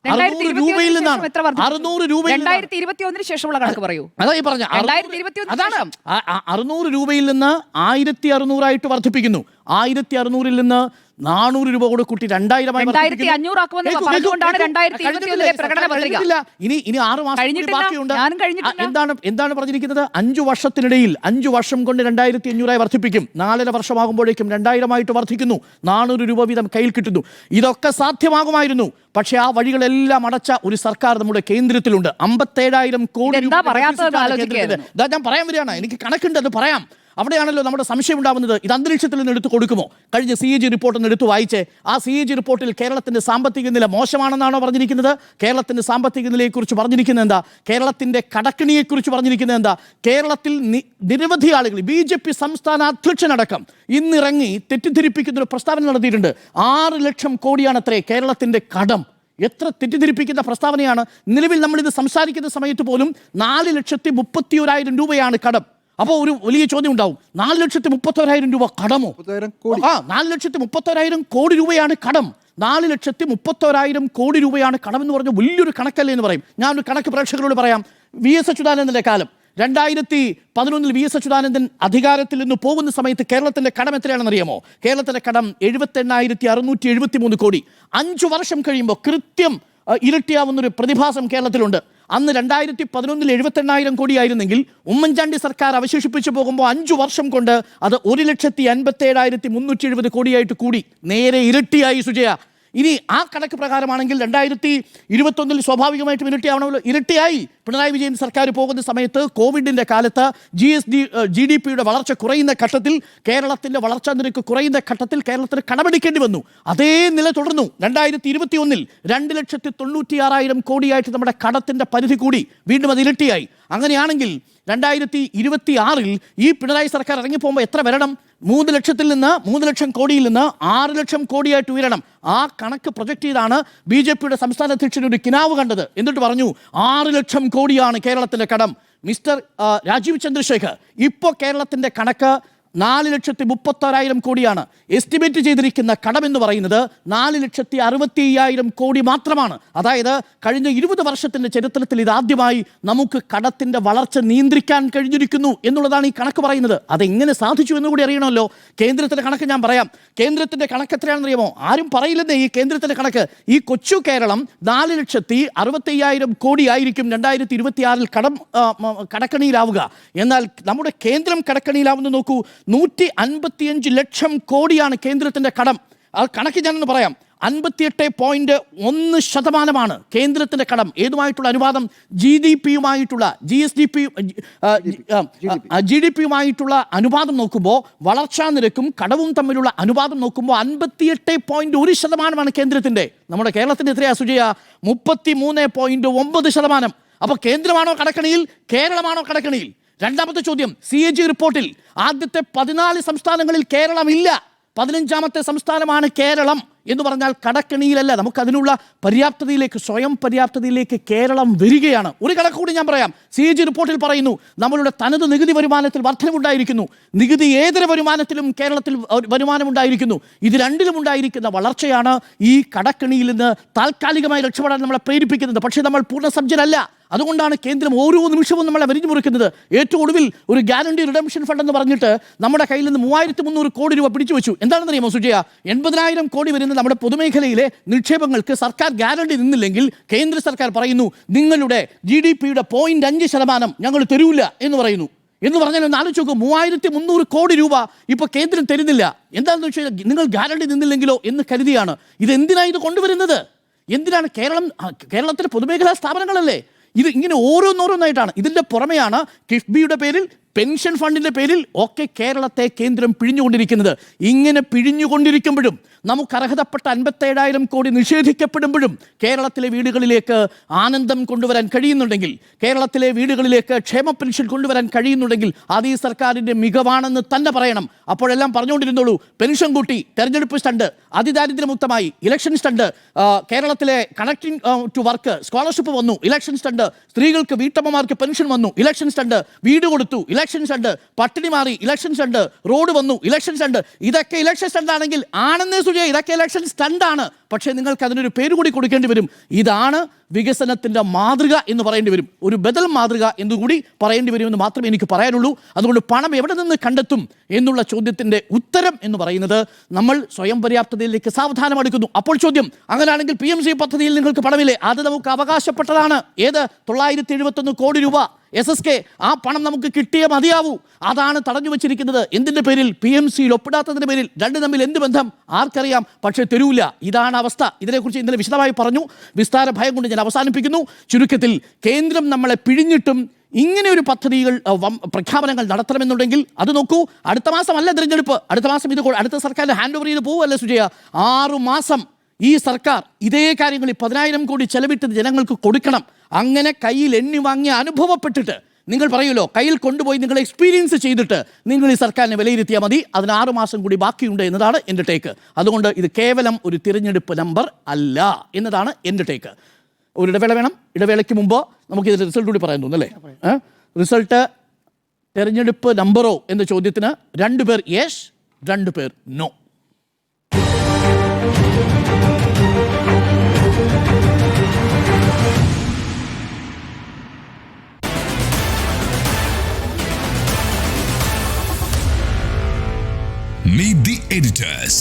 600 രൂപയിൽ നിന്നാണ് 600 രൂപയിൽ 2021 ശേഷമുള്ള കണക്ക് പറയൂ. അതാ ഈ പറഞ്ഞ 600 രൂപയിൽ നിന്ന് 1600 ആയിട്ട് വർദ്ധിപ്പിക്കുന്നു. 1600 നിന്ന് 400 രൂപ കൂടെ കൂട്ടി 2000 2500 ആക്കുമെന്ന് പറഞ്ഞുകൊണ്ടാണ് 2021 പ്രകടന പത്രിക. ഇനി 6 മാസം ബാക്കിയുണ്ട്. കഴിഞ്ഞിട്ടില്ല. എന്താണ് പറഞ്ഞിരിക്കുന്നത്? 5 വർഷത്തിനിടയിൽ 5 വർഷം കൊണ്ട് 2500 ആയി വർദ്ധിപ്പിക്കും. 4.5 വർഷമാകുമ്പോഴേക്കും 2000 ആയിട്ട് വർദ്ധിക്കുന്നു. 400 രൂപ വീതം കയ്യിൽ കിട്ടുന്നു. ഇതൊക്കെ സാധ്യമാകുമായിരുന്നു. പക്ഷേ ആ വഴികളെല്ലാം അടച്ച ഒരു സർക്കാർ നമ്മുടെ കേന്ദ്രത്തിലുണ്ട്. 57,000 കോടി രൂപ. ഞാൻ പറയാൻ വരികയാണ്, എനിക്ക് കണക്കുണ്ട്, അത് പറയാം. അവിടെയാണല്ലോ നമ്മുടെ സംശയം ഉണ്ടാവുന്നത്. ഇത് അന്തരീക്ഷത്തിൽ നിന്ന് എടുത്തു കൊടുക്കുമോ? കഴിഞ്ഞ CAG റിപ്പോർട്ട് ഒന്ന് എടുത്തു വായിച്ചേ. ആ CAG റിപ്പോർട്ടിൽ കേരളത്തിന്റെ സാമ്പത്തിക നില മോശമാണെന്നാണോ പറഞ്ഞിരിക്കുന്നത്? കേരളത്തിന്റെ സാമ്പത്തിക നിലയെക്കുറിച്ച് പറഞ്ഞിരിക്കുന്നത് എന്താ? കേരളത്തിന്റെ കടക്കണിയെക്കുറിച്ച് പറഞ്ഞിരിക്കുന്നത് എന്താ? കേരളത്തിൽ നിരവധി ആളുകൾ, BJP സംസ്ഥാന അധ്യക്ഷനടക്കം ഇന്നിറങ്ങി തെറ്റിദ്ധരിപ്പിക്കുന്ന ഒരു പ്രസ്താവന നടത്തിയിട്ടുണ്ട്. 6 ലക്ഷം കോടിയാണ് അത്രേ കേരളത്തിന്റെ കടം. എത്ര തെറ്റിദ്ധരിപ്പിക്കുന്ന പ്രസ്താവനയാണ്! നിലവിൽ നമ്മളിത് സംസാരിക്കുന്ന സമയത്ത് പോലും 4,31,000 രൂപയാണ് കടം. അപ്പോൾ ഒരു വലിയ ചോദ്യം ഉണ്ടാവും, 4,31,000 രൂപ കടമോ? 4,31,000 കോടി രൂപയാണ് കടം. 4,31,000 കോടി രൂപയാണ് കടം എന്ന് പറഞ്ഞ വലിയൊരു കണക്കല്ലേ എന്ന് പറയും. ഞാനൊരു കണക്ക് പ്രേക്ഷകരോട് പറയാം. VS അച്യുതാനന്ദന്റെ കാലം 2011 VS അച്യുതാനന്ദൻ അധികാരത്തിൽ നിന്ന് പോകുന്ന സമയത്ത് കേരളത്തിന്റെ കടം എത്രയാണെന്ന് അറിയാമോ? കേരളത്തിന്റെ കടം 78,673 കോടി. 5 വർഷം കഴിയുമ്പോൾ കൃത്യം ഇരട്ടിയാവുന്നൊരു പ്രതിഭാസം കേരളത്തിലുണ്ട്. അന്ന് 2011 78,000 കോടിയായിരുന്നെങ്കിൽ ഉമ്മൻചാണ്ടി സർക്കാർ അവശേഷിപ്പിച്ചു പോകുമ്പോൾ 5 വർഷം കൊണ്ട് അത് 1,57,370 കോടിയായിട്ട് കൂടി. നേരെ ഇരട്ടിയായി സുജയ. ഇനി ആ കണക്ക് പ്രകാരമാണെങ്കിൽ 2021 സ്വാഭാവികമായിട്ടും ഇരട്ടിയാവണമല്ലോ. ഇരട്ടിയായി. പിണറായി വിജയൻ സർക്കാർ പോകുന്ന സമയത്ത് കോവിഡിന്റെ കാലത്ത് GDP-യുടെ വളർച്ച കുറയുന്ന ഘട്ടത്തിൽ, കേരളത്തിന്റെ വളർച്ചാ നിരക്ക് കുറയുന്ന ഘട്ടത്തിൽ കേരളത്തിന് കടമെടുക്കേണ്ടി വന്നു. അതേ നില തുടർന്നു. 2021 2,96,000 കോടിയായിട്ട് നമ്മുടെ കടത്തിന്റെ പരിധി കൂടി. വീണ്ടും അത് ഇരട്ടിയായി. അങ്ങനെയാണെങ്കിൽ 2026 ഈ പിണറായി സർക്കാർ ഇറങ്ങിപ്പോകുമ്പോൾ എത്ര വരണം? 3 ലക്ഷം കോടിയിൽ നിന്ന് 6 ലക്ഷം കോടിയായിട്ട് ഉയരണം. ആ കണക്ക് പ്രൊജക്ട് ചെയ്താണ് BJP-യുടെ സംസ്ഥാന അധ്യക്ഷൻ ഒരു കിനാവ് കണ്ടത്. എന്നിട്ട് പറഞ്ഞു 6 ലക്ഷം കോടിയാണ് കേരളത്തിന്റെ കടം. മിസ്റ്റർ രാജീവ് ചന്ദ്രശേഖർ, ഇപ്പോൾ കേരളത്തിന്റെ കണക്ക് 4,31,000 കോടിയാണ്. എസ്റ്റിമേറ്റ് ചെയ്തിരിക്കുന്ന കടം എന്ന് പറയുന്നത് 4,60,50,000 കോടി മാത്രമാണ്. അതായത് കഴിഞ്ഞ 20 വർഷത്തിന്റെ ചരിത്രത്തിൽ ഇതാദ്യമായി നമുക്ക് കടത്തിന്റെ വളർച്ച നിയന്ത്രിക്കാൻ കഴിഞ്ഞിരിക്കുന്നു എന്നുള്ളതാണ് ഈ കണക്ക് പറയുന്നത്. അതെങ്ങനെ സാധിച്ചു എന്നുകൂടി അറിയണമല്ലോ. കേന്ദ്രത്തിന്റെ കണക്ക് ഞാൻ പറയാം. കേന്ദ്രത്തിന്റെ കണക്ക് എത്രയാണെന്ന് അറിയാമോ? ആരും പറയില്ലെന്നേ ഈ കേന്ദ്രത്തിന്റെ കണക്ക്. ഈ കൊച്ചു കേരളം 4,60,50,000 കോടി ആയിരിക്കും 2026 കടക്കണിയിലാവുക. എന്നാൽ നമ്മുടെ കേന്ദ്രം കടക്കണിയിലാവുന്ന നോക്കൂ, 155 ലക്ഷം കോടിയാണ് കേന്ദ്രത്തിന്റെ കടം. ആ കണക്ക് ഞാനൊന്ന് പറയാം. 58.1% കേന്ദ്രത്തിന്റെ കടം. ഏതുമായിട്ടുള്ള അനുപാതം? GDP-യുമായിട്ടുള്ള GDP-യുമായിട്ടുള്ള അനുപാതം നോക്കുമ്പോൾ, വളർച്ചാ നിരക്കും കടവും തമ്മിലുള്ള അനുപാതം നോക്കുമ്പോൾ 58.1% കേന്ദ്രത്തിന്റെ. നമ്മുടെ കേരളത്തിന്റെ എത്രയാ സുജയ? 33.9%. അപ്പൊ കേന്ദ്രമാണോ കടക്കണിയിൽ, കേരളമാണോ കടക്കണിയിൽ? രണ്ടാമത്തെ ചോദ്യം, CAG റിപ്പോർട്ടിൽ ആദ്യത്തെ 14 സംസ്ഥാനങ്ങളിൽ കേരളമില്ല. 15ാമത്തെ സംസ്ഥാനമാണ് കേരളം. എന്ന് പറഞ്ഞാൽ കടക്കണിയിലല്ല. നമുക്കതിനുള്ള പര്യാപ്തതയിലേക്ക്, സ്വയം പര്യാപ്തതയിലേക്ക് കേരളം വരികയാണ്. ഒരു കണക്ക് കൂടി ഞാൻ പറയാം. CAG റിപ്പോർട്ടിൽ പറയുന്നു, നമ്മളുടെ തനത് നികുതി വരുമാനത്തിൽ വർധനവുണ്ടായിരിക്കുന്നു. നികുതി ഏതര വരുമാനത്തിലും കേരളത്തിൽ വരുമാനമുണ്ടായിരിക്കുന്നു. ഇത് രണ്ടിലും ഉണ്ടായിരിക്കുന്ന വളർച്ചയാണ് ഈ കടക്കണിയിൽ നിന്ന് താൽക്കാലികമായി രക്ഷപ്പെടാൻ നമ്മളെ പ്രേരിപ്പിക്കുന്നത്. പക്ഷേ നമ്മൾ പൂർണ്ണസജ്ജരല്ല. അതുകൊണ്ടാണ് കേന്ദ്രം ഓരോ നിമിഷവും നമ്മളെ വരിഞ്ഞു മുറിക്കുന്നത്. ഏറ്റവും ഒടുവിൽ ഒരു ഗ്യാരണ്ടി റിഡംഷൻ ഫണ്ട് എന്ന് പറഞ്ഞിട്ട് നമ്മുടെ കയ്യിൽ നിന്ന് 3,300 കോടി രൂപ പിടിച്ചു വെച്ചു. എന്താണെന്നറിയാമോ സുജയ? 80,000 കോടി വരുന്ന നമ്മുടെ പൊതുമേഖലയിലെ നിക്ഷേപങ്ങൾക്ക് സർക്കാർ ഗ്യാരണ്ടി നിന്നില്ലെങ്കിൽ കേന്ദ്ര സർക്കാർ പറയുന്നു, നിങ്ങളുടെ GDP-യുടെ 0.5% ഞങ്ങൾ തരൂല എന്ന് പറയുന്നു. എന്ന് പറഞ്ഞാൽ ഒന്ന് ആലോചിച്ച് നോക്കൂ, 3,300 കോടി രൂപ ഇപ്പോൾ കേന്ദ്രം തരുന്നില്ല. എന്താണെന്ന് വെച്ചാൽ നിങ്ങൾ ഗ്യാരണ്ടി നിന്നില്ലെങ്കിലോ എന്ന് കരുതിയാണ്. ഇതെന്തിനാണ് ഇത് കൊണ്ടുവരുന്നത്? എന്തിനാണ്? കേരളത്തിലെ പൊതുമേഖലാ സ്ഥാപനങ്ങളല്ലേ ഇത്. ഇങ്ങനെ ഓരോന്നോരോന്നായിട്ടാണ്. ഇതിൻ്റെ പുറമെയാണ് കിഫ്ബിയുടെ പേരിൽ പെൻഷൻ ഫണ്ടിന്റെ പേരിൽ ഒക്കെ കേരളത്തെ കേന്ദ്രം പിഴിഞ്ഞുകൊണ്ടിരിക്കുന്നത്. ഇങ്ങനെ പിഴിഞ്ഞുകൊണ്ടിരിക്കുമ്പോഴും നമുക്ക് അർഹതപ്പെട്ട 57,000 കോടി നിഷേധിക്കപ്പെടുമ്പോഴും കേരളത്തിലെ വീടുകളിലേക്ക് ആനന്ദം കൊണ്ടുവരാൻ കഴിയുന്നുണ്ടെങ്കിൽ, കേരളത്തിലെ വീടുകളിലേക്ക് ക്ഷേമ പെൻഷൻ കൊണ്ടുവരാൻ കഴിയുന്നുണ്ടെങ്കിൽ അത് ഈ സർക്കാരിന്റെ മികവാണെന്ന് തന്നെ പറയണം. അപ്പോഴെല്ലാം പറഞ്ഞുകൊണ്ടിരുന്നുള്ളൂ പെൻഷൻ കൂട്ടി, തെരഞ്ഞെടുപ്പ് സ്റ്റണ്ട്, അതിദാരിദ്ര്യമുക്തമായി, ഇലക്ഷൻ സ്റ്റണ്ട്, കേരളത്തിലെ കണക്ടിംഗ് ടു വർക്ക് സ്കോളർഷിപ്പ് വന്നു, ഇലക്ഷൻ സ്റ്റണ്ട്, സ്ത്രീകൾക്ക് വീട്ടമ്മമാർക്ക് പെൻഷൻ വന്നു, ഇലക്ഷൻ സ്റ്റണ്ട്, വീട് കൊടുത്തു, ഇലക്ഷൻ സ്റ്റണ്ട്, പട്ടിണി മാറി, ഇലക്ഷൻ സ്റ്റണ്ട്, റോഡ് വന്നു, ഇലക്ഷൻ സ്റ്റണ്ട്. ഇതൊക്കെ ഇലക്ഷൻ സ്റ്റണ്ട് ആണെങ്കിൽ ആണെന്നേ സുജയ, ഇതൊക്കെ ഇലക്ഷൻ സ്റ്റണ്ടാണ്. പക്ഷേ നിങ്ങൾക്ക് അതിനൊരു പേര് കൂടി കൊടുക്കേണ്ടി വരും. ഇതാണ് വികസനത്തിന്റെ മാതൃക എന്ന് പറയേണ്ടി വരും, ഒരു ബദൽ മാതൃക എന്നുകൂടി പറയേണ്ടി വരുമെന്ന് മാത്രമേ എനിക്ക് പറയാനുള്ളൂ. അതുകൊണ്ട് പണം എവിടെ നിന്ന് കണ്ടെത്തും എന്നുള്ള ചോദ്യത്തിന്റെ ഉത്തരം എന്ന് പറയുന്നത് നമ്മൾ സ്വയം പര്യാപ്തതയിലേക്ക് സാവധാനം അടുക്കുന്നു. അപ്പോൾ ചോദ്യം, അങ്ങനെയാണെങ്കിൽ PMC പദ്ധതിയിൽ നിങ്ങൾക്ക് പണമില്ലേ? അത് നമുക്ക് അവകാശപ്പെട്ടതാണ്. ഏത് 971 കോടി രൂപ SSK, ആ പണം നമുക്ക് കിട്ടിയേ മതിയാവൂ. അതാണ് തടഞ്ഞു വെച്ചിരിക്കുന്നത്. എന്തിന്റെ പേരിൽ? PMCയിൽ ഒപ്പിടാത്തതിന്റെ പേരിൽ. രണ്ടും തമ്മിൽ എന്ത് ബന്ധം ആർക്കറിയാം? പക്ഷേ തരൂല. ഇതാണ് അവസ്ഥ. ഇതിനെക്കുറിച്ച് ഇന്നലെ വിശദമായി പറഞ്ഞു. വിസ്താര ഭയം കൊണ്ട് ഞാൻ അവസാനിപ്പിക്കുന്നു. ചുരുക്കത്തിൽ കേന്ദ്രം നമ്മളെ പിഴിഞ്ഞിട്ടും ഇങ്ങനെ ഒരു പദ്ധതികൾ പ്രഖ്യാപനങ്ങൾ നടത്തണമെന്നുണ്ടെങ്കിൽ അത് നോക്കൂ. അടുത്ത മാസമല്ല തിരഞ്ഞെടുപ്പ്, അടുത്ത മാസം ഇത് അടുത്ത സർക്കാരിന് ഹാൻഡ് ഓവർ ചെയ്ത് പോവല്ലേ സുജയ? 6 മാസം ഈ സർക്കാർ ഇതേ കാര്യങ്ങളിൽ 10,000 കോടി ചെലവിട്ട് ജനങ്ങൾക്ക് കൊടുക്കണം. അങ്ങനെ കയ്യിൽ എണ്ണി വാങ്ങി അനുഭവപ്പെട്ടിട്ട് നിങ്ങൾ പറയുമല്ലോ, കയ്യിൽ കൊണ്ടുപോയി നിങ്ങൾ എക്സ്പീരിയൻസ് ചെയ്തിട്ട് നിങ്ങൾ ഈ സർക്കാരിനെ വിലയിരുത്തിയാൽ മതി. അതിന് 6 മാസം കൂടി ബാക്കിയുണ്ട് എന്നതാണ് എൻ്റെ ടേക്ക്. അതുകൊണ്ട് ഇത് കേവലം ഒരു തിരഞ്ഞെടുപ്പ് നമ്പർ അല്ല എന്നതാണ് എൻ്റെ ടേക്ക്. ഒരു ഇടവേള വേണം. ഇടവേളയ്ക്ക് മുമ്പ് നമുക്ക് ഇതിൻ്റെ റിസൾട്ട് കൂടി പറയാൻ തോന്നുന്നല്ലേ? റിസൾട്ട് തെരഞ്ഞെടുപ്പ് നമ്പറോ എന്ന ചോദ്യത്തിന് 2 പേർ യെസ്, 2 പേർ നോ. Meet the editors.